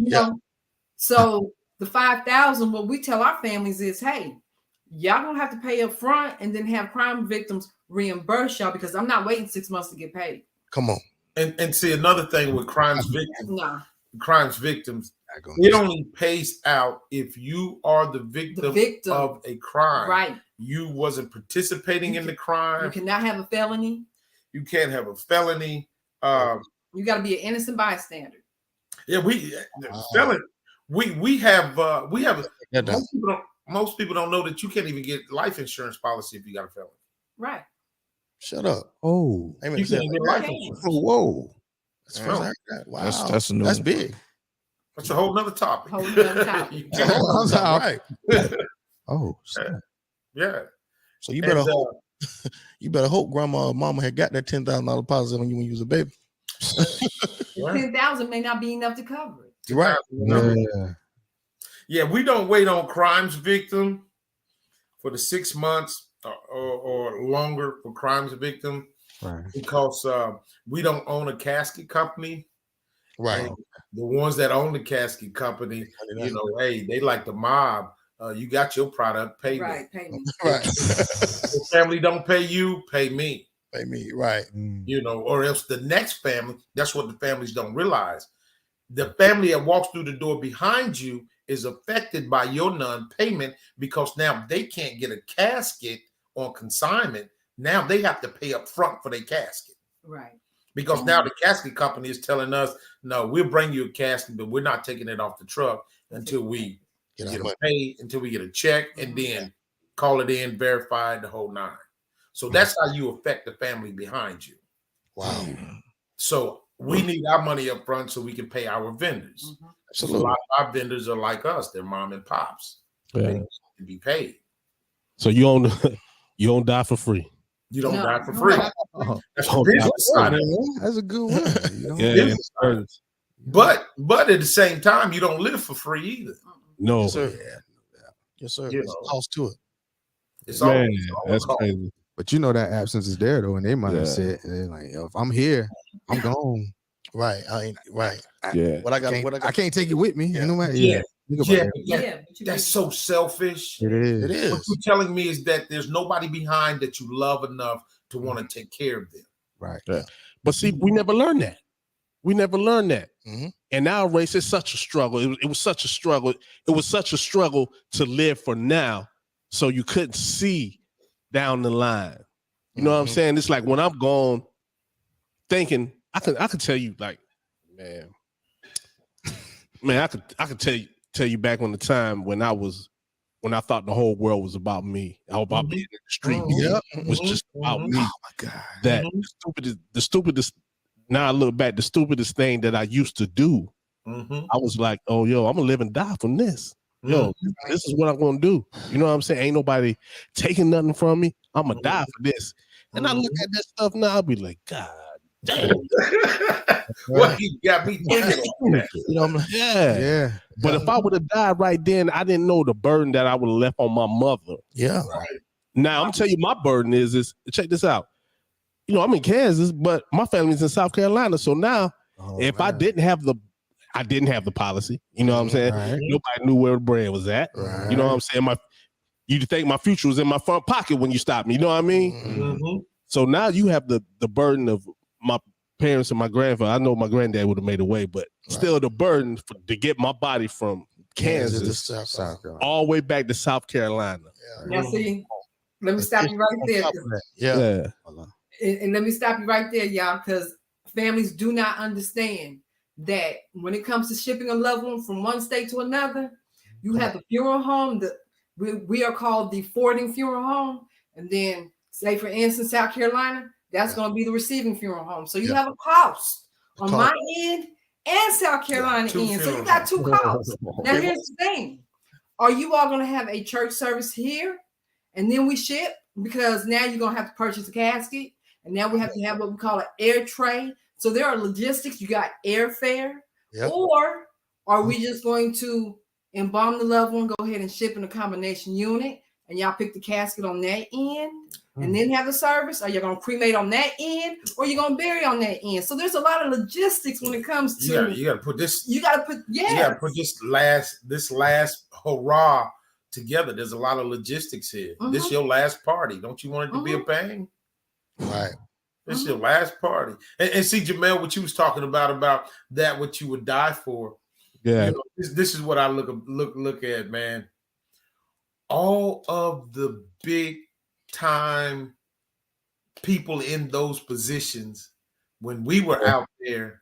So the $5,000, what we tell our families is, hey, y'all gonna have to pay up front and then have crime victims reimburse y'all, because I'm not waiting 6 months to get paid. Come on. And see, another thing with crimes victims, Nah. it only pays out if you are the victim of a crime. Right. You wasn't participating in the crime. You cannot have a felony. You can't have a felony. You got to be an innocent bystander. Yeah, felon. We have most people don't know that you can't even get life insurance policy if you got a felony. Right. Shut up. Oh, you can't get life insurance. Whoa. Wow. That's new. That's big. That's a whole nother topic. Right. Oh, yeah. So you better hope. You better hope grandma or mama had got that $10,000 policy on you when you was a baby. 10,000 may not be enough to cover it. You're right. Yeah, we don't wait on crimes victim for the 6 months or longer for crimes victim, because we don't own a casket company. Right. The ones that own the casket company, hey, they like the mob. You got your product, pay me. Pay me. Right. If family don't pay you, pay me. Pay me, right. Or else the next family, that's what the families don't realize. The family that walks through the door behind you is affected by your non-payment, because now they can't get a casket on consignment. Now they have to pay up front for their casket. Right. Because now the casket company is telling us, no, we'll bring you a casket, but we're not taking it off the truck until we get paid, until we get a check, and then call it in, verified, the whole nine. So that's how you affect the family behind you. Wow. So we need our money up front so we can pay our vendors. So a lot of our vendors are like us. They're mom and pops. They need to be paid. So you don't die for free. You don't die for free. That's the business side of it. That's a good one. But at the same time, you don't live for free either. No. Yes, sir. Yes, sir. There's a cost to it. It's all that's crazy. But that absence is there though, and they might have said, like, if I'm here, I'm gone. Right. I ain't right. I can't take it with me. Yeah. No matter. That's so selfish. It is. It is. What you're telling me is that there's nobody behind that you love enough to want to take care of them. Right. Yeah. But see, we never learned that. We never learned that. And our race is such a struggle. It was such a struggle. It was such a struggle to live for now, so you couldn't see down the line. You know what I'm saying? It's like when I'm gone, thinking I could tell you, like, man, I could tell you back on the time when I thought the whole world was about me, all about being in the street. It was just about me. Oh my God. That the stupidest. Now I look back, the stupidest thing that I used to do. I was like, oh, yo, I'm gonna live and die from this. Yo, this is what I'm gonna do. You know what I'm saying? Ain't nobody taking nothing from me. I'm gonna die for this. And I look at that stuff now, I'll be like, God damn. What you got me thinking? I'm like, yeah. But if I would have died right then, I didn't know the burden that I would have left on my mother. Yeah. Right. Now I'm telling you, my burden is check this out. I'm in Kansas, but my family's in South Carolina. So now, if I didn't have the policy, you know what I'm saying? Right. Nobody knew where the bread was at. Right. You know what I'm saying? You'd think my future was in my front pocket when you stopped me. You know what I mean? So now you have the burden of my parents and my grandfather. I know my granddad would have made a way, but still the burden to get my body from Kansas South Carolina, all the way back to South Carolina. Now see, let me stop you right there. Yeah. And let me stop you right there, y'all, because families do not understand that when it comes to shipping a loved one from one state to another, you have the funeral home. We are called the forwarding funeral home. And then, say, for instance, South Carolina, that's going to be the receiving funeral home. So you have a cost on my end and South Carolina end. So you got two costs. Now, here's the thing. Are you all going to have a church service here and then we ship? Because now you're going to have to purchase a casket. And now we have to have what we call an air tray. So there are logistics. You got airfare. Or are we just going to embalm the loved one, go ahead and ship in a combination unit, and y'all pick the casket on that end, and then have the service, or you're gonna cremate on that end, or you're gonna bury on that end. So there's a lot of logistics when it comes to you gotta put this. You gotta put You gotta put this last hurrah together. There's a lot of logistics here. This your last party. Don't you want it to be a bang? Right. This is your last party. And see, Jamel, what you was talking about that what you would die for. Yeah. You know, this is what I look at, man. All of the big time people in those positions when we were out there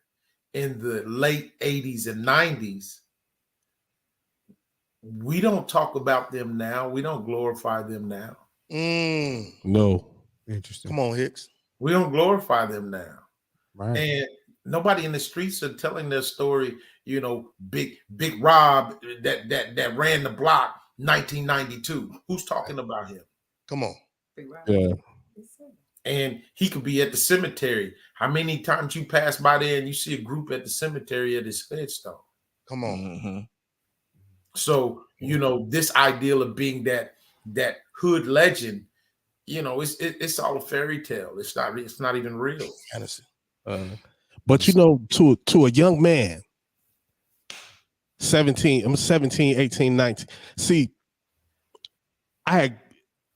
in the late 80s and 90s, we don't talk about them now. We don't glorify them now. No. Interesting. Come on, Hicks. We don't glorify them now. Right. And nobody in the streets are telling their story, you know, Big Rob that ran the block 1992. Who's talking about him? Come on. Yeah. And he could be at the cemetery. How many times you pass by there and you see a group at the cemetery at his headstone? Come on. So, you know, this ideal of being that hood legend, you know, it's all a fairy tale. It's not even real. Honestly. But you know, to a young man, 17, 18, 19. See, I had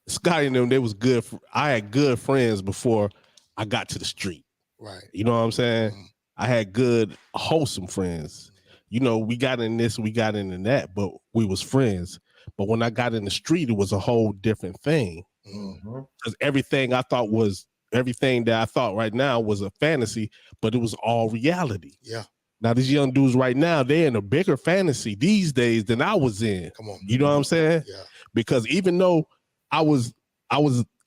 Scottie and them, they was good. I had good friends before I got to the street. Right. You know what I'm saying? I had good, wholesome friends. You know, we got in this, we got into that, but we was friends. But when I got in the street, it was a whole different thing. Because everything that I thought right now was a fantasy, but it was all reality. Yeah. Now these young dudes right now, they're in a bigger fantasy these days than I was in. Come on. You know what I'm saying? Yeah. Because even though I was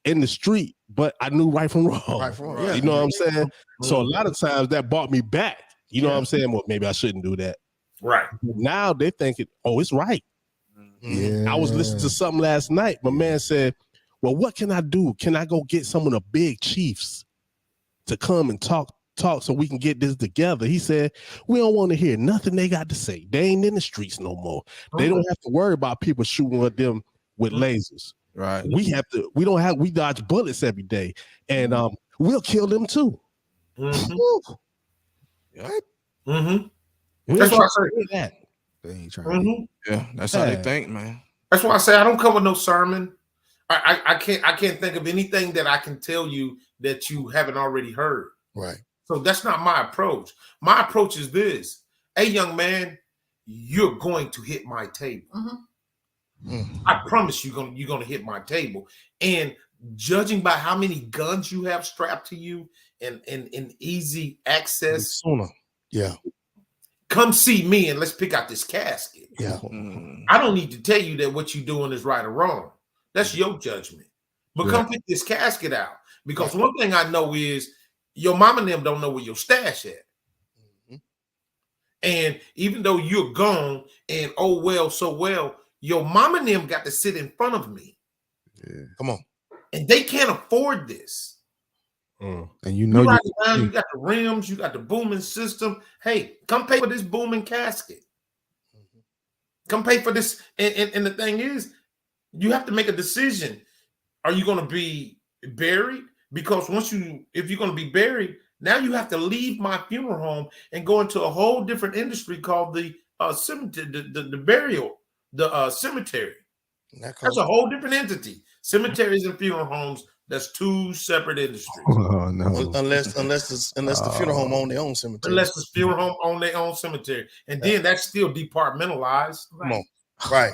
in the street, but I knew right from wrong. Right from wrong. Yeah. You know what I'm saying? So a lot of times that brought me back. You know what I'm saying? Well, maybe I shouldn't do that. Right. Now they're thinking, oh, it's right. Yeah. I was listening to something last night. My man said, well, what can I do? Can I go get some of the big chiefs to come and talk so we can get this together? He said, we don't want to hear nothing they got to say. They ain't in the streets no more. They don't have to worry about people shooting at them with lasers. Right. We dodge bullets every day. And we'll kill them too. That's That's why I say that. They ain't trying. Yeah, that's how they think, man. That's why I say I don't come with no sermon. I can't think of anything that I can tell you that you haven't already heard. Right. So that's not my approach. My approach is this: hey, young man, you're going to hit my table. I promise you're gonna hit my table. And judging by how many guns you have strapped to you and easy access, Sooner. Yeah. come see me and let's pick out this casket. Yeah. I don't need to tell you that what you're doing is right or wrong. That's your judgment. But come pick this casket out. Because one thing I know is your mom and them don't know where your stash at. And even though you're gone and oh well, so well, your mom and them got to sit in front of me. Yeah. Come on. And they can't afford this. And you know you got the rims, you got the booming system. Hey, come pay for this booming casket. Come pay for this. And the thing is, you have to make a decision. Are you going to be buried? Because if you're going to be buried, now you have to leave my funeral home and go into a whole different industry called the cemetery, the burial, the cemetery. That's a whole different entity. Cemeteries and funeral homes, that's two separate industries. Oh no. Unless the funeral home own their own cemetery. Unless the funeral home own their own cemetery. And then that's still departmentalized. Come on. Right.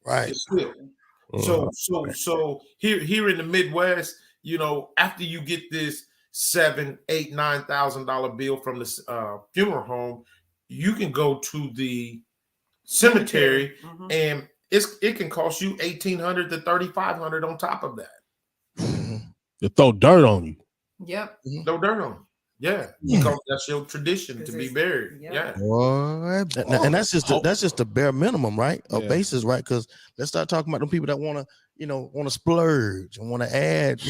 Right. It's still. So here in the Midwest, you know, after you get this $7,000, $8,000, $9,000 bill from the funeral home, you can go to the cemetery and it can cost you $1,800 to $3,500 on top of that. To throw dirt on you. Yep. Throw dirt on you. Yeah, because that's your tradition to be buried. Yeah. What? And that's just the bare minimum, right? A basis, right? Because let's start talking about the people that want to splurge and want to add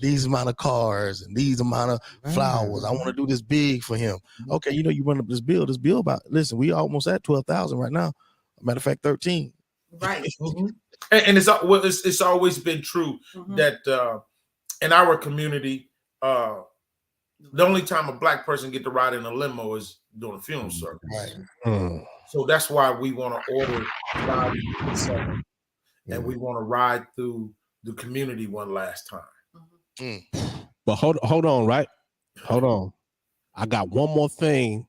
these amount of cars and these amount of flowers. I want to do this big for him. Okay, you run up this bill about, listen, we almost at 12,000 right now. Matter of fact, 13. Right. And it's always been true that in our community, the only time a black person get to ride in a limo is during a funeral service. Right. So that's why we want to order ride and we want to ride through the community one last time. But hold on, right? Hold on. I got one more thing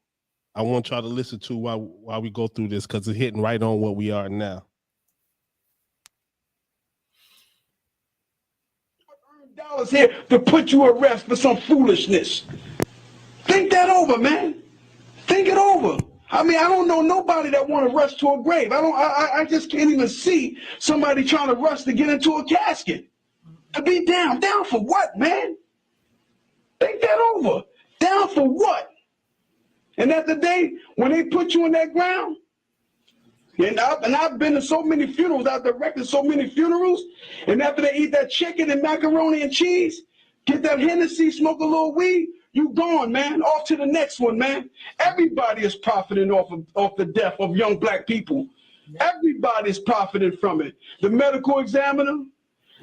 I want y'all to listen to while we go through this, because it's hitting right on what we are now. $100 here to put you at rest for some foolishness. Think that over, man. Think it over. I mean, I don't know nobody that want to rush to a grave. I just can't even see somebody trying to rush to get into a casket. To be down for what, man? Think that over. Down for what? And at the day when they put you in that ground, and I've been to so many funerals, I've directed so many funerals, and after they eat that chicken and macaroni and cheese, get that Hennessy, smoke a little weed, you gone, man. Off to the next one, man. Everybody is profiting off the death of young black people. Everybody is profiting from it. The medical examiner,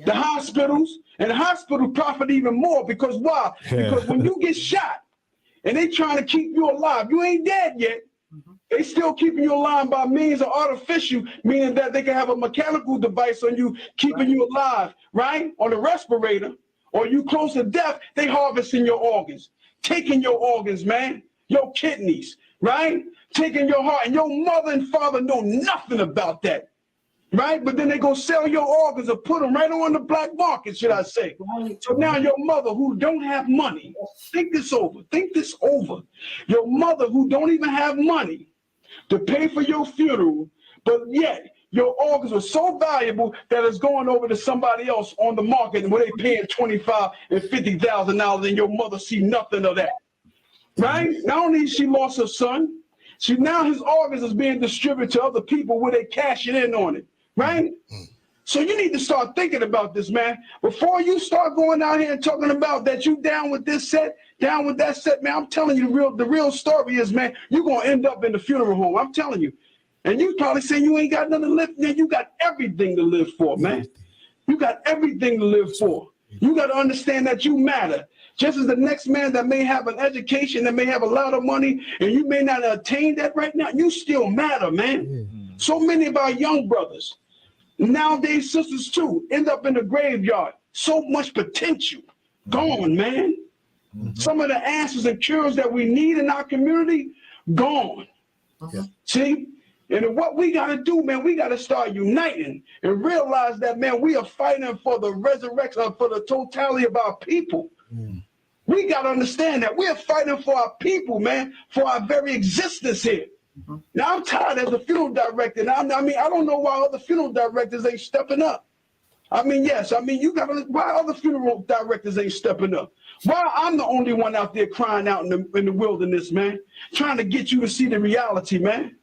the hospitals, and the hospital profit even more because why? Because when you get shot and they trying to keep you alive, you ain't dead yet. They still keeping you alive by means of artificial, meaning that they can have a mechanical device on you, keeping you alive, right? On a respirator, or you close to death, they harvesting your organs, taking your organs, man, your kidneys, right? Taking your heart, and your mother and father know nothing about that, right? But then they go sell your organs or put them right on the black market, should I say. So now your mother who don't have money, think this over, Your mother who don't even have money to pay for your funeral, but yet your organs are so valuable that it's going over to somebody else on the market where they paying $25,000 and $50,000, and your mother see nothing of that, right? Not only she lost her son, now his organs is being distributed to other people where they cashing in on it, right? So you need to start thinking about this, man. Before you start going out here and talking about that you down with this set, down with that set, man, I'm telling you the real story is, man, you're going to end up in the funeral home. I'm telling you. And you probably saying you ain't got nothing to live for. You got everything to live for, man. You got everything to live for. You got to understand that you matter. Just as the next man that may have an education, that may have a lot of money, and you may not attain that right now, you still matter, man. So many of our young brothers, nowadays sisters too, end up in the graveyard. So much potential gone, man. Some of the answers and cures that we need in our community, gone. See? And what we got to do, man, we got to start uniting and realize that, man, we are fighting for the resurrection, for the totality of our people. We got to understand that we're fighting for our people, man, for our very existence here. Now, I'm tired as a funeral director. Now, I mean, I don't know why other funeral directors ain't stepping up. I mean, yes, I mean, why other funeral directors ain't stepping up? Why I'm the only one out there crying out in the wilderness, man, trying to get you to see the reality, man?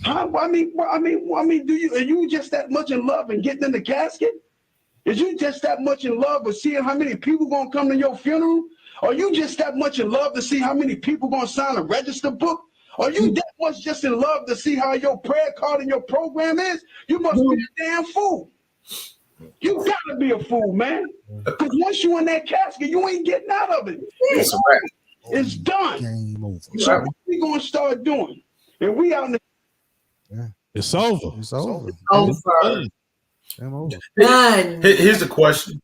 Huh? I mean, are you just that much in love and getting in the casket? Is you just that much in love with seeing how many people gonna come to your funeral? Are you just that much in love to see how many people gonna sign a register book? Are you that much just in love to see how your prayer card and your program is? You must be a damn fool. You gotta be a fool, man. Because once you in that casket, you ain't getting out of it. It's done. Game over. So what we gonna start doing? And we out in the It's over. It's over. Here's the question: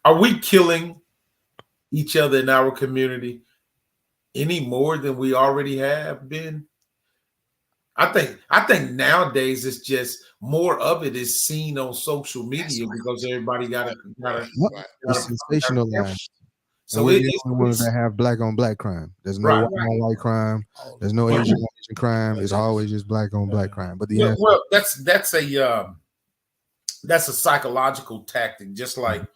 are we killing each other in our community any more than we already have been? I think nowadays it's just more of it is seen on social media because everybody got sensationalized. So we're the only ones that have black on black crime. There's no white on white crime. There's no Asian on Asian crime. It's always just black on black crime. But that's a psychological tactic, just like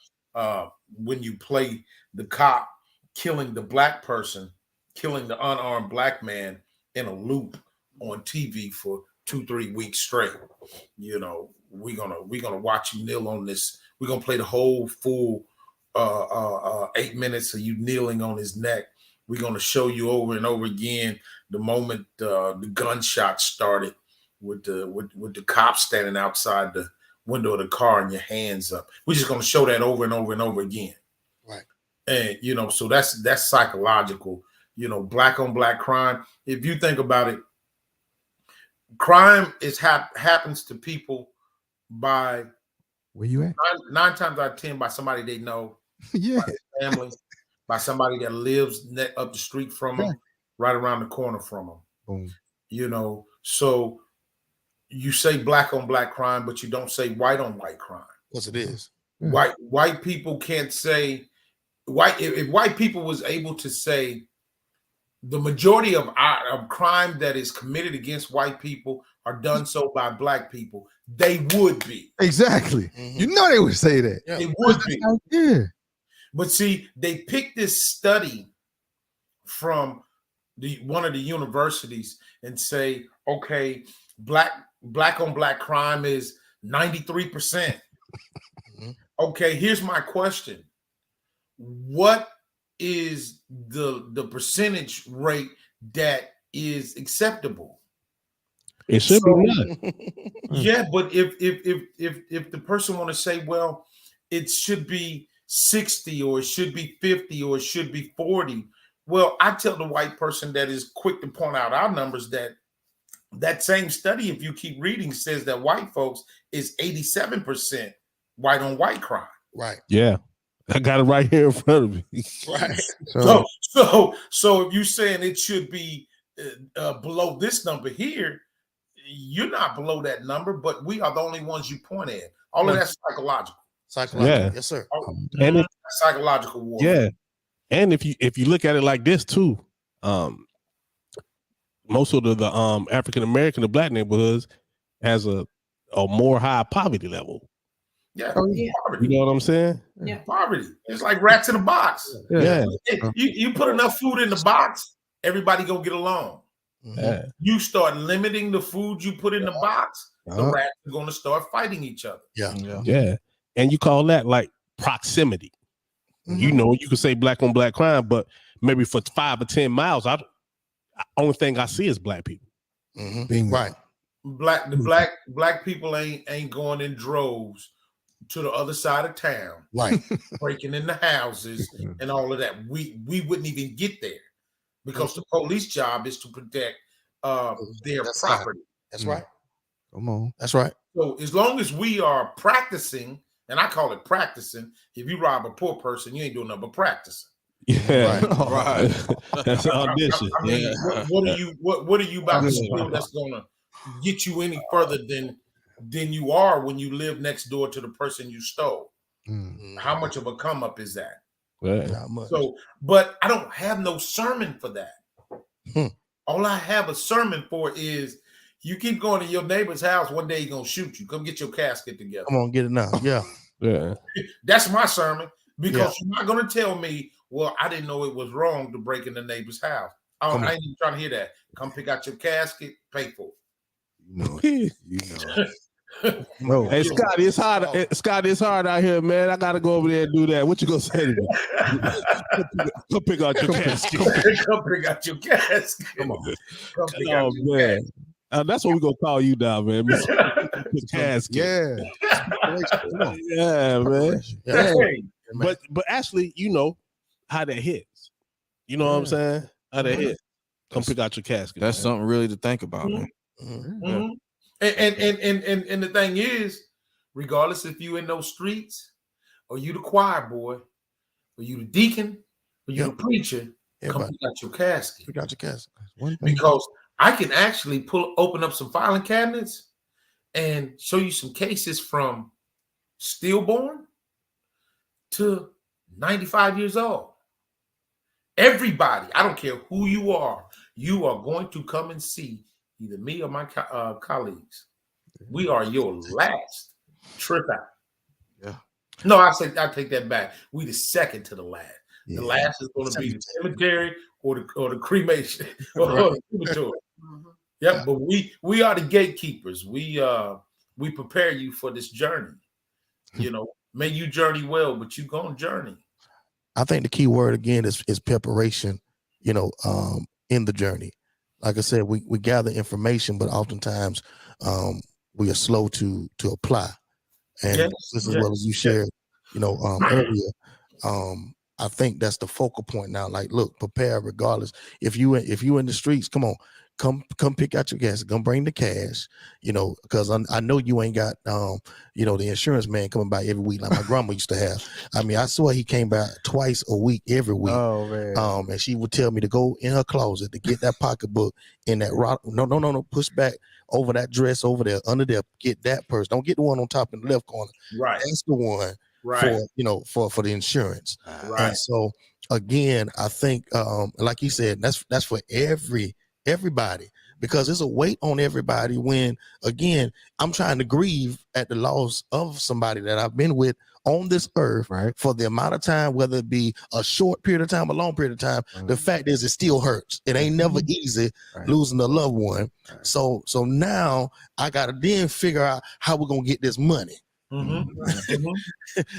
when you play the cop killing the black person, killing the unarmed black man in a loop on TV for 2-3 weeks straight. You know, we're gonna watch you kneel on this. We're gonna play the whole full 8 minutes of you kneeling on his neck. We're gonna show you over and over again the moment the gunshot started. with the cops standing outside the window of the car and your hands up. We're just going to show that over and over and over again. Right. And, you know, so that's psychological, you know, black on black crime. If you think about it, crime is happens to people by where you at? Nine times out of 10 by somebody they know, Yeah, by their family, by somebody that lives up the street from them, right around the corner from them. Boom. You know, so you say black on black crime, but you don't say white on white crime. Yes, it is. White people can't say if white people was able to say the majority of crime that is committed against white people are done so by black people, they would be. Exactly. You know they would say that. It would be. Yeah. But see, they picked this study from one of the universities and say, okay, black on black crime is 93%. Okay, here's my question. What is the percentage rate that is acceptable? It should be none. Yeah, but if the person want to say, well, it should be 60 or it should be 50 or it should be 40. Well, I tell the white person that is quick to point out our numbers that same study, if you keep reading, says that white folks is 87% white on white crime. Right. Yeah. I got it right here in front of me. Right. So if you're saying it should be below this number here, you're not below that number, but we are the only ones you point at. All of that's psychological. Yeah. Yes, sir. And psychological war. Yeah. And if you look at it like this too, most of the African American, the black neighborhoods has a more high poverty level. Yeah, you know what I'm saying? Yeah, poverty. It's like rats in a box. Yeah, you put enough food in the box, everybody gonna get along. Yeah. You start limiting the food you put in the box, the rats are gonna start fighting each other. Yeah. And you call that like proximity. You know, you could say black on black crime, but maybe for 5 or 10 miles, only thing I see is black people. Right. Black people ain't going in droves to the other side of town, right? Breaking in the houses and all of that. We wouldn't even get there because the police job is to protect their property. That's right. Come on. That's right. So as long as we are practicing, and I call it practicing, if you rob a poor person, you ain't doing nothing but practicing. Yeah, right. That's audition. I mean, what are you about to steal that's gonna get you any further than you are when you live next door to the person you stole? How much of a come up is that? Not much. So, but I don't have no sermon for that. All I have a sermon for is you keep going to your neighbor's house, one day he's gonna shoot you. Come get your casket together. Come on, get it now. Yeah. Yeah. That's my sermon, because you're not gonna tell me, well, I didn't know it was wrong to break in the neighbor's house. I ain't even trying to hear that. Come pick out your casket, pay for it. You know. No. Hey, Scotty, it's hard. Scotty, it's hard out here, man. I gotta go over there and do that. What you gonna say to me? Go pick out your casket. Come pick out your casket. Come on. Come pick out your man. That's what we're gonna call you now, man. Casket. Yeah. Yeah, man. Yeah. But actually, you know how that hits. You know what I'm saying? How that hits. Come pick out your casket. That's something really to think about, man. Yeah. And the thing is, regardless if you in those streets, or you the choir boy, or you the deacon, or you the preacher, come pick out your casket. Pick out your casket. Because I can actually open up some filing cabinets and show you some cases from stillborn to 95 years old. Everybody, I don't care who you are going to come and see either me or my colleagues. We are your last trip out. Yeah. No, I take that back. We the second to the last. The last is going to be the cemetery or the cremation or the crematory. Yep, but we are the gatekeepers. We prepare you for this journey. You know, may you journey well, but you gonna journey. I think the key word again is preparation. You know, in the journey, like I said, we gather information, but oftentimes we are slow to apply. And this is well as you shared, earlier. I think that's the focal point now. Like, look, prepare regardless. If you in the streets, come on, come pick out your gas, come bring the cash, because I know you ain't got the insurance man coming by every week like my grandma used to have. I mean, I saw he came by twice a week, every week. Oh man. And she would tell me to go in her closet to get that pocketbook in that rock. No, push back over that dress over there, under there, get that purse. Don't get the one on top in the left corner. Right. That's the one. Right. For the insurance. Right. And so again, I think like you said, that's for everybody, because there's a weight on everybody when, again, I'm trying to grieve at the loss of somebody that I've been with on this earth for the amount of time, whether it be a short period of time, a long period of time. The fact is, it still hurts. It ain't never easy losing a loved one. So now I gotta then figure out how we're gonna get this money. And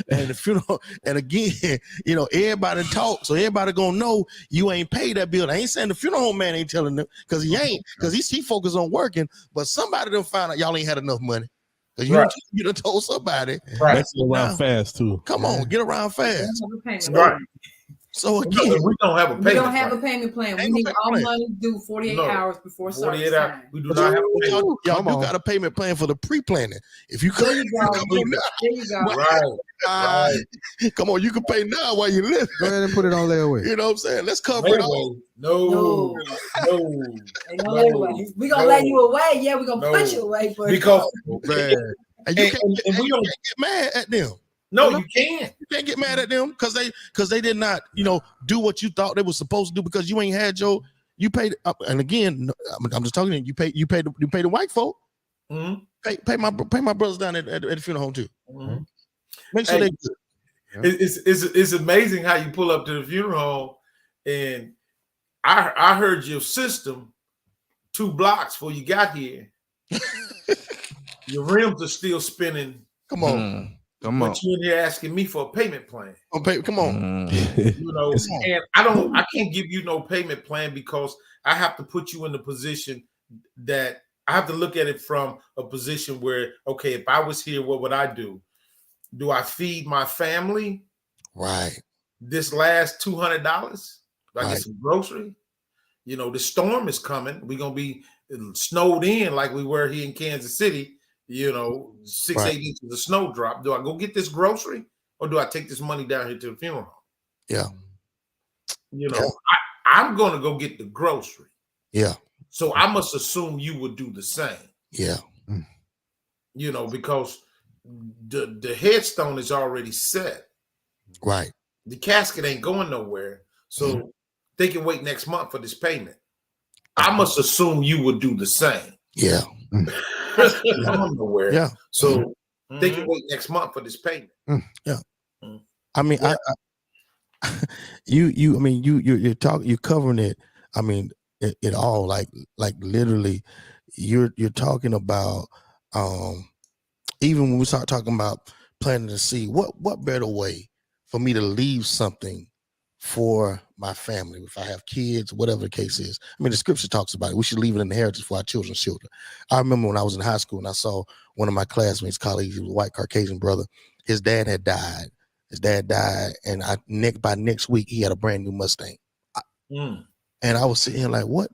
the funeral, and again, everybody talk, so everybody gonna know you ain't paid that bill. I ain't saying the funeral home man ain't telling them, because he ain't, because he focused on working, but somebody done found out y'all ain't had enough money. Because you done told somebody. That's around fast too. Come on, get around fast. Right. So again, we don't have a payment. We don't have a payment plan. We need our money due 48 hours before service time. We do not have a payment. Y'all do got a payment plan for the pre-planning. If you there you go. Right. Come on, you can pay now while you live. Go ahead and put it on layaway. You know what I'm saying? Let's cover it all. No. We're gonna lay you away. Yeah, we're gonna put you away. But because and you can't get mad at them. No, you can't. You can't get mad at them because they did not, do what you thought they were supposed to do, because you ain't had you paid. And again, I'm just talking to you. You pay the white folk. Pay my brothers down at the funeral home too. Make sure they good. It's amazing how you pull up to the funeral home, and I heard your system 2 blocks before you got here. Your rims are still spinning. Come on. But you in here asking me for a payment plan. Come on. And I can't give you no payment plan, because I have to put you in the position that I have to look at it from a position where, okay, if I was here, what would I do? Do I feed my family? Right. This last $200? Do I get some grocery? The storm is coming. We're going to be snowed in like we were here in Kansas City. 6-8 inches of snow drop. Do I go get this grocery, or do I take this money down here to the funeral home? Yeah. I'm going to go get the grocery. Yeah. So I must assume you would do the same. Yeah. Because the headstone is already set. Right. The casket ain't going nowhere. So they can wait next month for this payment. I must assume you would do the same. Yeah. Going nowhere. Yeah. So they can wait next month for this payment. Yeah. I mean, you're talking, you're covering it. I mean, it all, like literally, you're talking about even when we start talking about planting the seed, what better way for me to leave something for my family, if I have kids, whatever the case is. I mean, the scripture talks about it. We should leave it in inheritance for our children's children. I remember when I was in high school and I saw one of my classmates, colleagues, he was a white Caucasian brother. His dad had died. And by next week he had a brand new Mustang. And I was sitting here like, what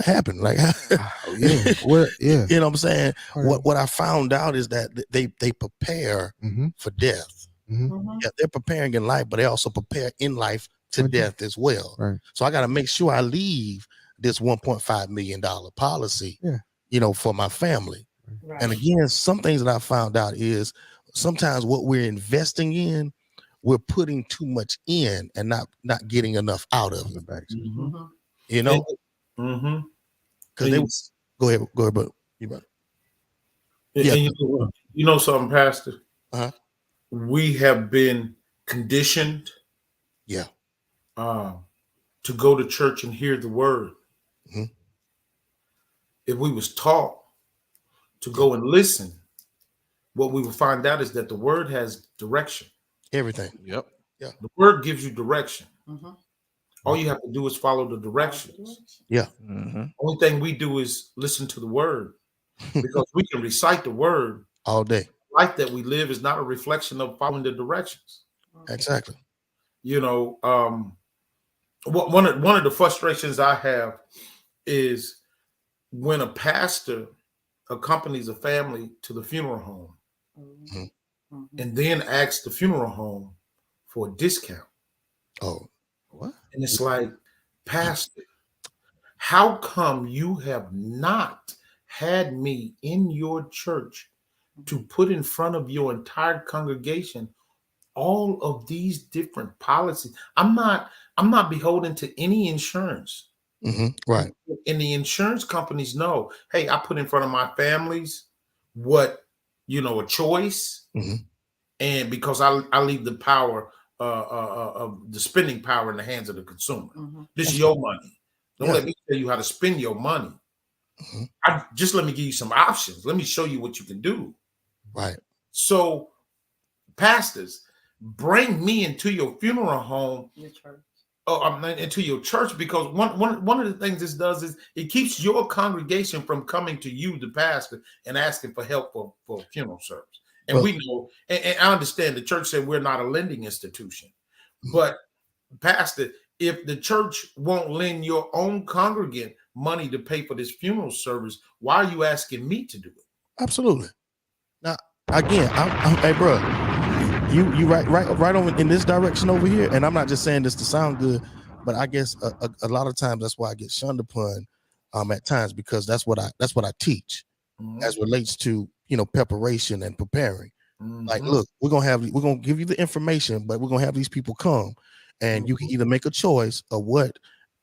happened? Like, You know what I'm saying? What I found out is that they prepare for death. Yeah, they're preparing in life, but they also prepare in life to death as well. Right. So I got to make sure I leave this $1.5 million policy, for my family. Right. And again, some things that I found out is sometimes what we're investing in, we're putting too much in and not getting enough out of it. Because they was go ahead, but you better. Yeah, you know something, Pastor. We have been conditioned, to go to church and hear the word. If we was taught to go and listen, what we will find out is that the word has direction. Everything. Yep. Yeah. The word gives you direction. All you have to do is follow the directions. Yeah. Only thing we do is listen to the word, because we can recite the word all day. Life that we live is not a reflection of following the directions. Exactly. You know, one of the frustrations I have is when a pastor accompanies a family to the funeral home and then asks the funeral home for a discount. Oh, what? And it's like, Pastor, how come you have not had me in your church to put in front of your entire congregation all of these different policies? I'm not beholden to any insurance. Right. And the insurance companies know, hey, I put in front of my families what, a choice. And because I leave the power of the spending power in the hands of the consumer. This is your money. Don't let me tell you how to spend your money. Just let me give you some options. Let me show you what you can do. Right. So, pastors, bring me into your funeral home, into your church, because one of the things this does is it keeps your congregation from coming to you, the pastor, and asking for help for funeral service. And we know, and I understand the church said we're not a lending institution, but pastor, if the church won't lend your own congregant money to pay for this funeral service, why are you asking me to do it? Absolutely. Now, again, hey, bro, you right on in this direction over here, and I'm not just saying this to sound good, but I guess a lot of times that's why I get shunned upon at times, because that's what I teach as relates to preparation and preparing. Like, look, we're gonna give you the information, but we're gonna have these people come, and you can either make a choice of what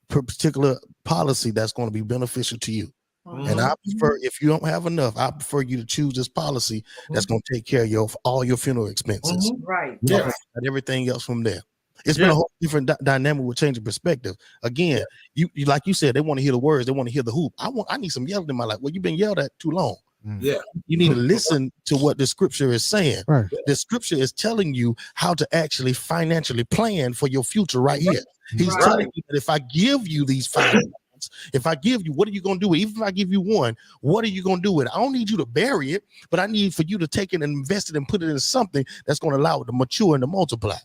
particular policy that's going to be beneficial to you. And I prefer, if you don't have enough, I prefer you to choose this policy that's going to take care of all your funeral expenses. Right. Yeah. And everything else from there. It's been a whole different dynamic with changing perspective. Again, you like you said, they want to hear the words, they want to hear the hoop. I need some yelling in my life. Well, you've been yelled at too long. Yeah. You need to listen to what the scripture is saying. Right. The scripture is telling you how to actually financially plan for your future right here. He's telling you that if I give you these 5 months, if I give you, what are you going to do with it? Even if I give you 1, what are you going to do with it? I don't need you to bury it, but I need for you to take it and invest it and put it in something that's going to allow it to mature and to multiply.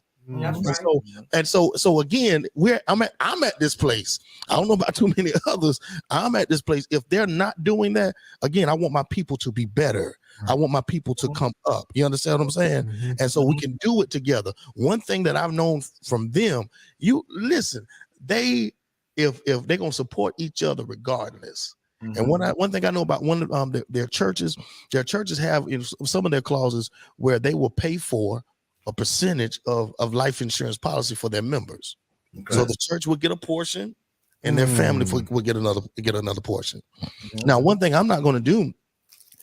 So again, I'm at this place. I don't know about too many others. I'm at this place. If they're not doing that, again, I want my people to be better. I want my people to come up. You understand what I'm saying? And so we can do it together. One thing that I've known from them, you listen, if they're gonna support each other regardless. And one thing I know about their churches have some of their clauses where they will pay for a percentage of life insurance policy for their members. So the church will get a portion and their family will get another portion. Now, one thing I'm not going to do,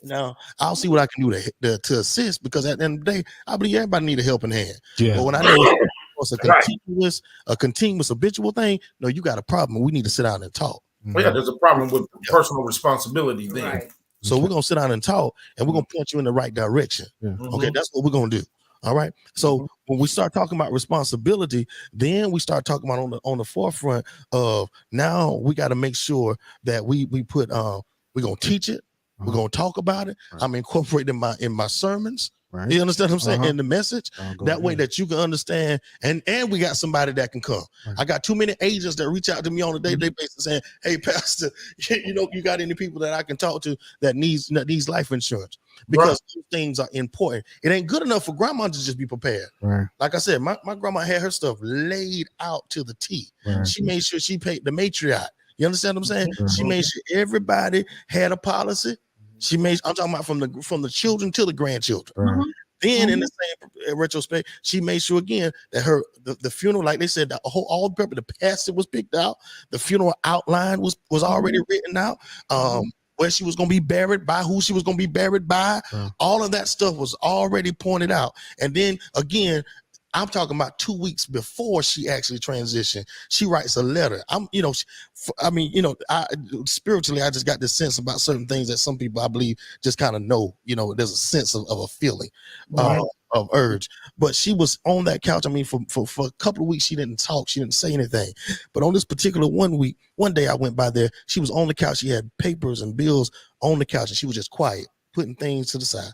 now I'll see what I can do to assist, because at the end of the day, I believe everybody need a helping hand. But when I know it's a continuous habitual thing, no, you got a problem. We need to sit down and talk. Well, yeah, there's a problem with personal responsibility then. Right. So we're going to sit down and talk, and we're going to point you in the right direction. Okay, that's what we're going to do. All right. So when we start talking about responsibility, then we start talking about on the forefront of, now we got to make sure that we put we're gonna teach it, we're gonna talk about it. I'm incorporating in my sermons. Right. You understand what I'm saying? In the message, that way that you can understand, and we got somebody that can come. I got too many agents that reach out to me on a day-to-day basis saying, hey, Pastor, you got any people that I can talk to that needs life insurance? Because those things are important. It ain't good enough for grandma to just be prepared. Right. Like I said, my grandma had her stuff laid out to the T. Right. She made sure she paid the matriarch. You understand what I'm saying? She made sure everybody had a policy. I'm talking about from the children to the grandchildren. Then in the same retrospect, she made sure again that the funeral, like they said, all the purpose, the pastor was picked out, the funeral outline was already written out. Where she was going to be buried by, who she was going to be buried by, all of that stuff was already pointed out. And then again, I'm talking about 2 weeks before she actually transitioned. She writes a letter. Spiritually, I just got this sense about certain things that some people, I believe, just kind of know. There's a sense of a feeling, of urge. But she was on that couch. I mean, for a couple of weeks, she didn't talk. She didn't say anything. But on this particular one day I went by there, she was on the couch. She had papers and bills on the couch, and she was just quiet, putting things to the side.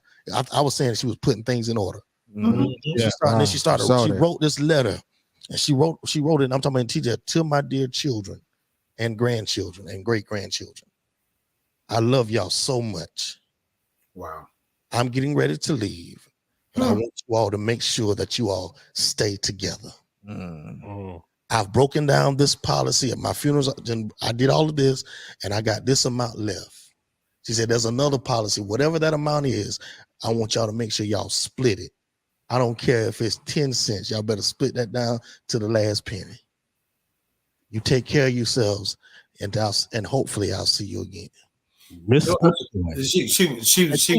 I was saying she was putting things in order. Mm-hmm. She wrote this letter, and she wrote it. And I'm talking about, teacher, to my dear children and grandchildren and great grandchildren. I love y'all so much. Wow. I'm getting ready to leave, and I want you all to make sure that you all stay together. I've broken down this policy at my funerals. I did all of this, and I got this amount left. She said, there's another policy, whatever that amount is, I want y'all to make sure y'all split it. I don't care if it's 10 cents. Y'all better split that down to the last penny. You take care of yourselves, and hopefully I'll see you again. Miss she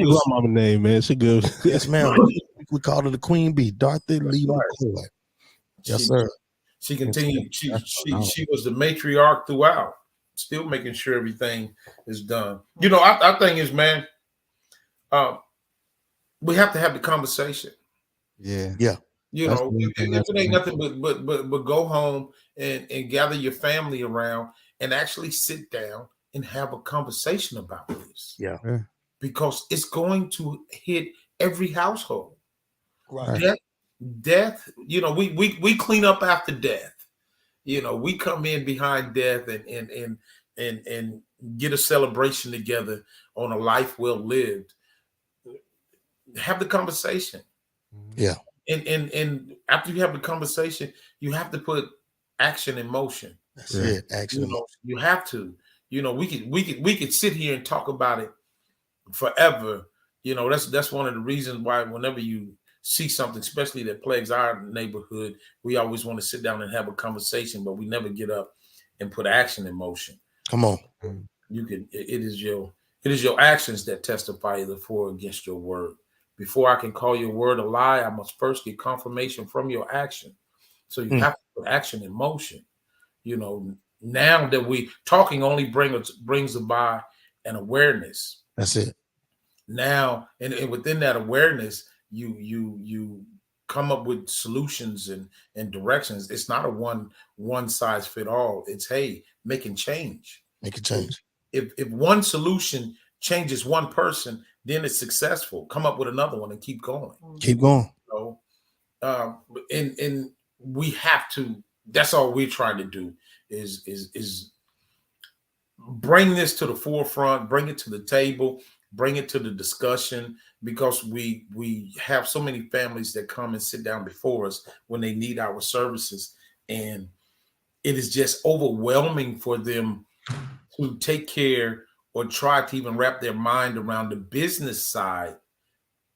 was my name, man. She good. Yes, ma'am. We called her the Queen Bee, Dorothy Lee McCoy. Yes, sir. She continued. She was the matriarch throughout, still making sure everything is done. Our thing is, man, we have to have the conversation. Yeah. If it ain't nothing but go home and gather your family around and actually sit down and have a conversation about this. Yeah. Because it's going to hit every household. Right. Death, we clean up after death. We come in behind death and get a celebration together on a life well lived. Have the conversation. Yeah. And after you have the conversation, you have to put action in motion. That's it. Action in motion. You have to. We could sit here and talk about it forever. That's one of the reasons why whenever you see something, especially that plagues our neighborhood, we always want to sit down and have a conversation, but we never get up and put action in motion. Come on. It is your actions that testify either for or against your word. Before I can call your word a lie, I must first get confirmation from your action. So you have to put action in motion. Now that we talking only brings about an awareness. That's it. Now, and within that awareness, you come up with solutions and directions. It's not a one size fit all. It's making change. Make a change. If one solution changes one person, then it's successful. Come up with another one and keep going. Keep going. And we have to. That's all we're trying to do is bring this to the forefront, bring it to the table, bring it to the discussion, because we have so many families that come and sit down before us when they need our services, and it is just overwhelming for them to take care or try to even wrap their mind around the business side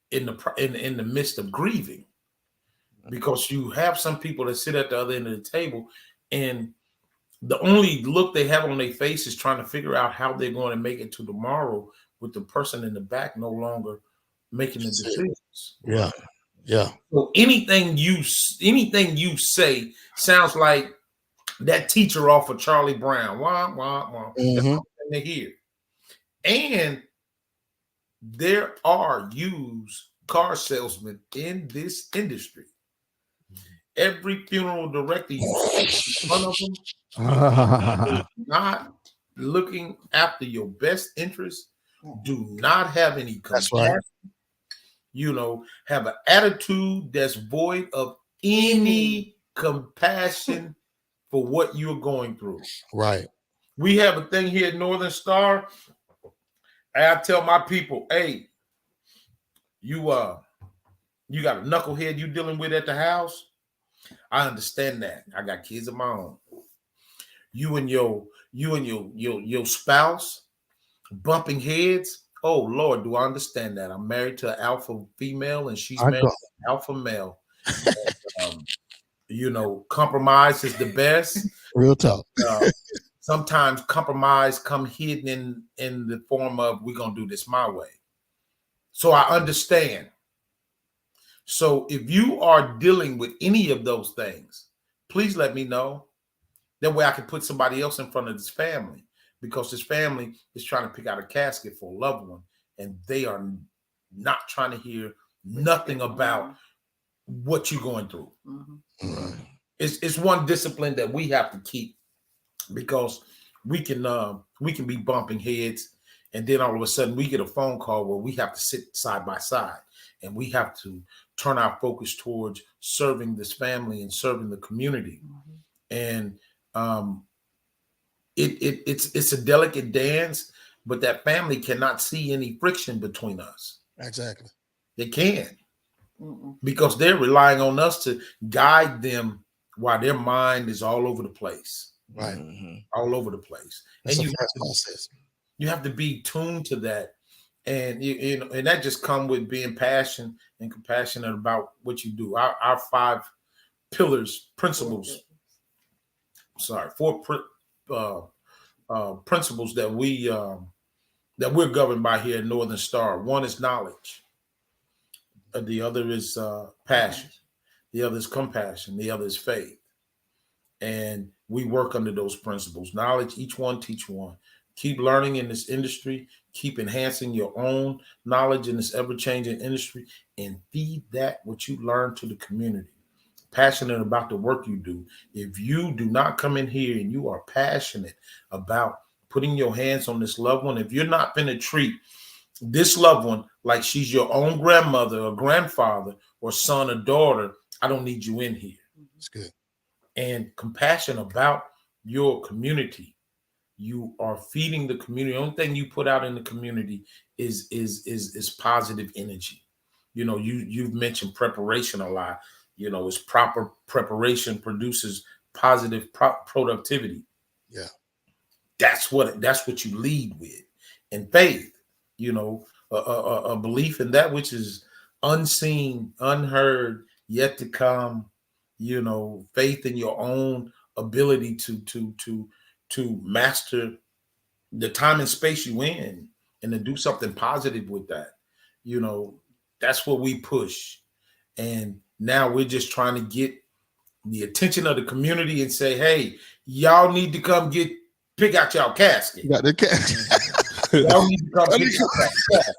in the midst of grieving, because you have some people that sit at the other end of the table and the only look they have on their face is trying to figure out how they're going to make it to tomorrow, with the person in the back no longer making the decisions. Yeah. Yeah. So anything you say sounds like that teacher off of Charlie Brown. Wah, wah, wah. That's all they hear. And there are used car salesmen in this industry. Every funeral director you see in front of them not looking after your best interest, do not have any compassion, have an attitude that's void of any compassion for what you're going through. Right. We have a thing here at Northern Star. I tell my people, hey, you got a knucklehead you dealing with at the house. I understand that. I got kids of my own. You and your spouse bumping heads. Oh Lord, do I understand that? I'm married to an alpha female and she's married to an alpha male. And, compromise is the best. Real talk. Sometimes compromise come hidden in the form of, we're gonna do this my way. So I understand. So if you are dealing with any of those things, please let me know. That way I can put somebody else in front of this family, because this family is trying to pick out a casket for a loved one, and they are not trying to hear nothing about what you're going through. Mm-hmm. It's one discipline that we have to keep, because we can be bumping heads, and then all of a sudden we get a phone call where we have to sit side by side, and we have to turn our focus towards serving this family and serving the community. And it's a delicate dance, but that family cannot see any friction between us. Exactly. They can't, because they're relying on us to guide them while their mind is all over the place. Right. All over the place. That's and you have to be tuned to that. And you know, and that just comes with being passionate and compassionate about what you do. Our 5 pillars, principles. Four principles that we're governed by here at Northern Star. One is knowledge. The other is passion. The other is compassion. The other is faith. And we work under those principles. Knowledge, each one teach one. Keep learning in this industry. Keep enhancing your own knowledge in this ever-changing industry, and feed that what you learn to the community. Passionate about the work you do. If you do not come in here and you are passionate about putting your hands on this loved one, if you're not going to treat this loved one like she's your own grandmother or grandfather or son or daughter, I don't need you in here. It's good. And compassion about your community. You are feeding the community. The only thing you put out in the community is positive energy. You know, you've mentioned preparation a lot. You know, it's proper preparation produces positive productivity. Yeah. That's what you lead with. And faith, you know, a belief in that which is unseen, unheard, yet to come, you know, faith in your own ability to master the time and space you in, and to do something positive with that. You know, that's what we push. And now we're just trying to get the attention of the community and say, hey, y'all need to come pick out y'all casket. Got the casket. Y'all need to come pick out that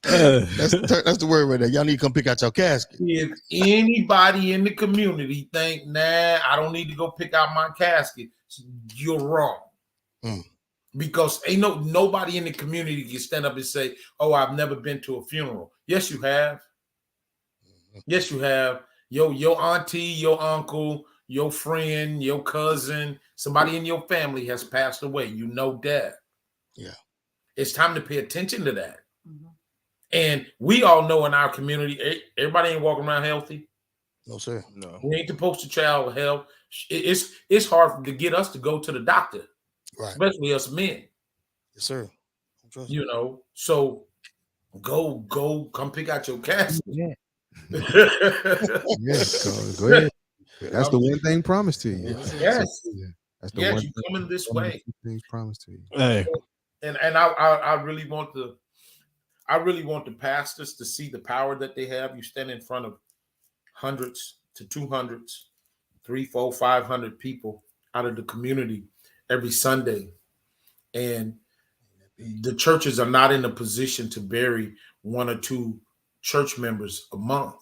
casket. That's the word right there. Y'all need to come pick out your casket. If anybody in the community think, nah, I don't need to go pick out my casket, you're wrong. Because ain't nobody in the community can stand up and say, oh, I've never been to a funeral. Yes, you have. Yes, you have. Your auntie, your uncle, your friend, your cousin, somebody in your family has passed away. You know that. Yeah. It's time to pay attention to that. And we all know in our community, everybody ain't walking around healthy. No, sir. No. We ain't the poster child of health. It's hard to get us to go to the doctor. Right. Especially us men. Yes, sir. You know, so go come pick out your casket. Yeah. Yes, go ahead. That's the one thing promised to you. Yes. That's the one you coming this way. Things promised to you. Hey. And I really want the pastors to see the power that they have. You stand in front of hundreds to 200s, 300, 400, 500 people out of the community every Sunday. And the churches are not in a position to bury 1 or 2 church members a month.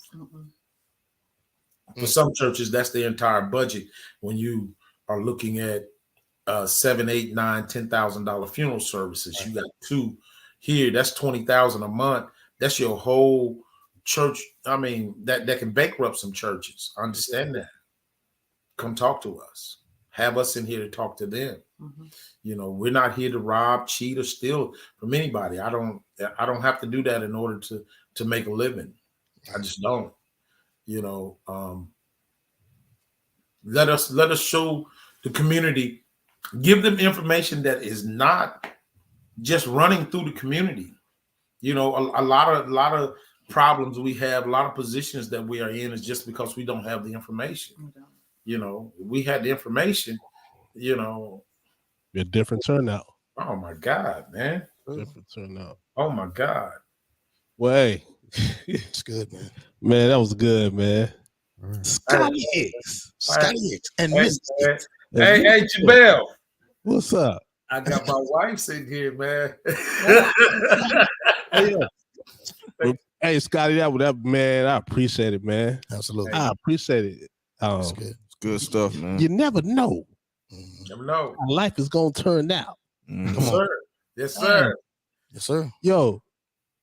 For some churches, that's the entire budget. When you are looking at $7,000, $8,000, $9,000, $10,000 funeral services, you got 2 here. That's $20,000 a month. That's your whole church. I mean, that can bankrupt some churches. I understand that. Come talk to us. Have us in here to talk to them. You know, we're not here to rob, cheat, or steal from anybody. I don't have to do that in order to make a living. I just don't. You know, let us show the community, give them information that is not just running through the community. You know, a lot of problems we have, a lot of positions that we are in is just because we don't have the information. You know, if we had the information, you know, a different turnout. Oh my God, man. Different turnout. Oh my God. Well, hey, It's good, man. man, that was good, man. Right. Scottie Hicks. Scotty Hicks and Hey, Miss Hicks. hey, Jabel. What's up? I got my wife sitting here, man. Hey, Scotty, that man, I appreciate it, man. Absolutely. I appreciate it. That's good. It's good stuff, man. You never know Never know. how life is gonna turn out. Mhm. Yes, sir. Yes, sir. Yes, sir. Yo,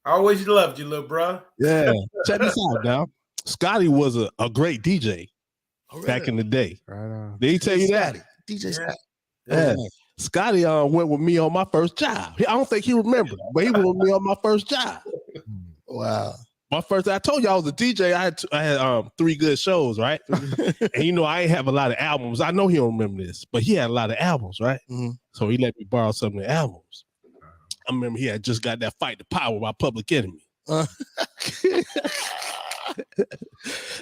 I always loved you, little bro. yeah. Check this out now. Scotty was a great DJ back in the day. Right on. Did he tell you that? DJ Yeah. Scotty. Yeah. Scotty went with me on my first job. I don't think he remembered, but he went with me on my first job. Wow. My first, I told you I was a DJ. I had 3 good shows, right? And you know, I ain't have a lot of albums. I know he don't remember this, but he had a lot of albums, right? Mhm. So he let me borrow some of the albums. I remember he had just got that Fight the Power by Public Enemy.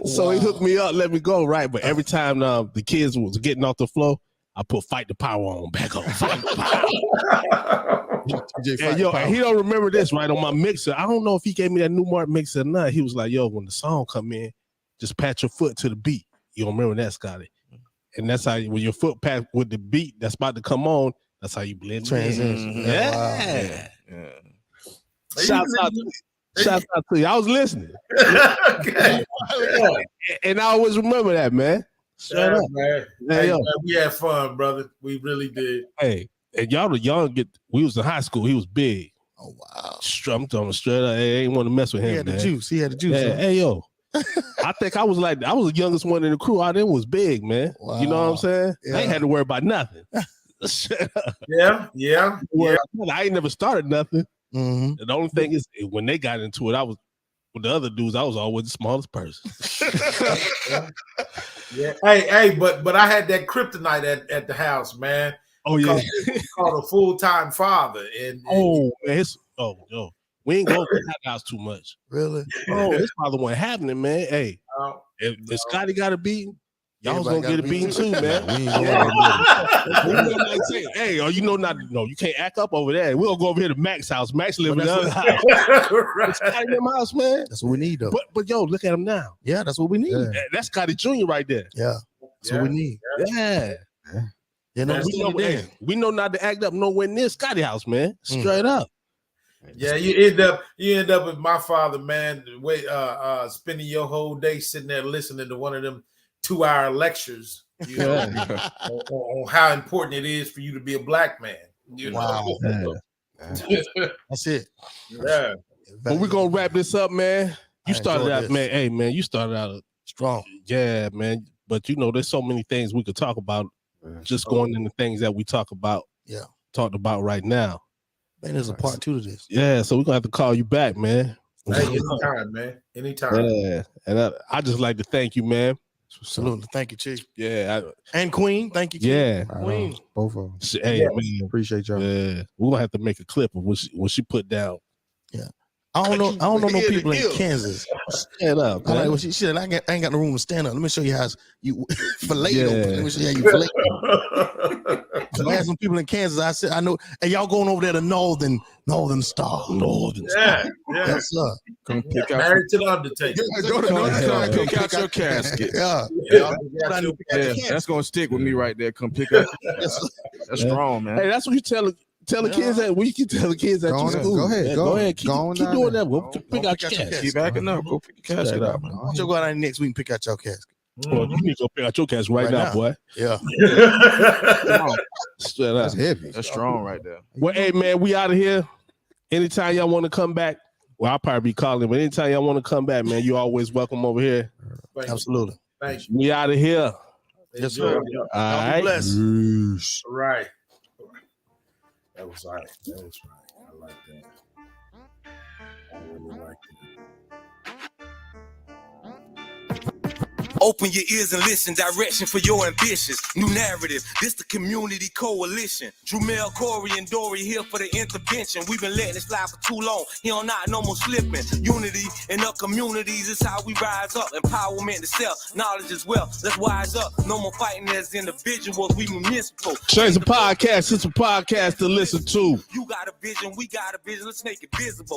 So he hooked me up, let me go, right? But every time the kids was getting off the floor, I put Fight the Power on back on. Fight the Power. And yo, and he don't remember this, right? On my mixer, I don't know if he gave me that New Mark mixer or not. He was like, yo, when the song come in, just pat your foot to the beat. You don't remember that, Scotty? And that's how when your foot pat with the beat that's about to come on, that's how you blend Transition. in. Yeah. Yeah. Shouts out to you. I was listening. Okay. And I always remember that, man. Straight up. Man. Hey, Hey, yo. man, we had fun, brother. We really did. Hey, and y'all the young we was in high school. He was big. Oh, wow. Strumped on straight up. Hey, ain't want to mess with him. He had the man. juice. He had the juice. Yeah, huh? hey, yo. I think I was the youngest one in the crew. All them was big, man. You know what I'm saying? Yeah. I ain't had to worry about nothing. Yeah. I ain't never started nothing. Mhm. The only thing is when they got into it, I was with the other dudes, I was always the smallest person. Yeah. Hey, but I had that kryptonite at the house, man. Oh, yeah. Called a full-time father. And Oh, man. Yo. We ain't going to that house too much. Really? Oh, his father wasn't having it, man. Hey, if Scotty got a beating, y'all was gonna get a beating too, man. We ain't going Hey, you know not? No, you can't act up over there. We'll go over here to Mac's house. Max live in the other house. Scotty in my house, man. That's what we need, though. But yo, look at him now. Yeah, that's what we need. Yeah. That's Scotty Jr. right there. Yeah. That's what we need. Yeah. You know, We know not to act up nowhere near Scotty house, man. Straight up. Yeah, you end up with my father, man. Spending your whole day sitting there listening to one of them 2-hour lectures, you know, on how important it is for you to be a black man. You know? That's it. Yeah. But we're gonna wrap this up, man. You I started enjoyed out, this. man. Hey, man, you started out Strong. yeah, man. But you know, there's so many things we could talk about. Just going into things that we talked about right now. Man, there's a part 2 to this. Yeah, so we're gonna have to call you back, man. Hey, anytime, man. Anytime. Yeah, and I just like to thank you, man. Salute. Thank you, Chief. Yeah, And Queen. Thank you, Chief. yeah. Queen. Both of them. Hey, man, Appreciate y'all. yeah. We're gonna have to make a clip of what she put down. I don't know no people in Kansas. Stand up, I man. like what she said. I ain't got no room to stand up. Let me show you how you fillet Yeah. open. Let me show you how you fillet. I had some people in Kansas. I said, I know. Hey, y'all going over there to Northern Star. Northern Yeah. Yes, sir. Come pick out. Married to the Undertaker. Go to Northern Star. Come pick out your casket. Yeah. Yeah. Yeah, that's gonna stick with me right there. Come pick up. That's strong, man. Hey, that's what you tell the kids that we can tell the kids at Go your on, school. go ahead, Yeah, go go on. ahead. Keep Go on doing down that. We'll Go pick out your pick out your casket. Keep backing up. Go pick your casket out, man. Why don't you go out there next week and pick out your casket? Well, you need to go pick out your casket right now, boy. Yeah. Straight up. That's heavy. That's strong right there. Well, hey, man, we out of here. Anytime y'all want to come back, well, I'll probably be calling, but anytime y'all want to come back, man, you're always welcome over here. Absolutely. Thank you. We out of here. Yes, sir. All right. Bless. Right. That was right. That was right. I like that. I really like Open your ears and listen. Direction for your ambitions. New narrative. This the community coalition. Drumel, Corey, and Dory here for the intervention. We've been letting it slide for too long. Here on not no more slipping. Unity in our communities is how we rise up. Empowerment to self. Knowledge as well. Let's wise up. No more fighting as individuals. We municipal. Change the podcast. It's a podcast to listen to. You got a vision. We got a vision. Let's make it visible.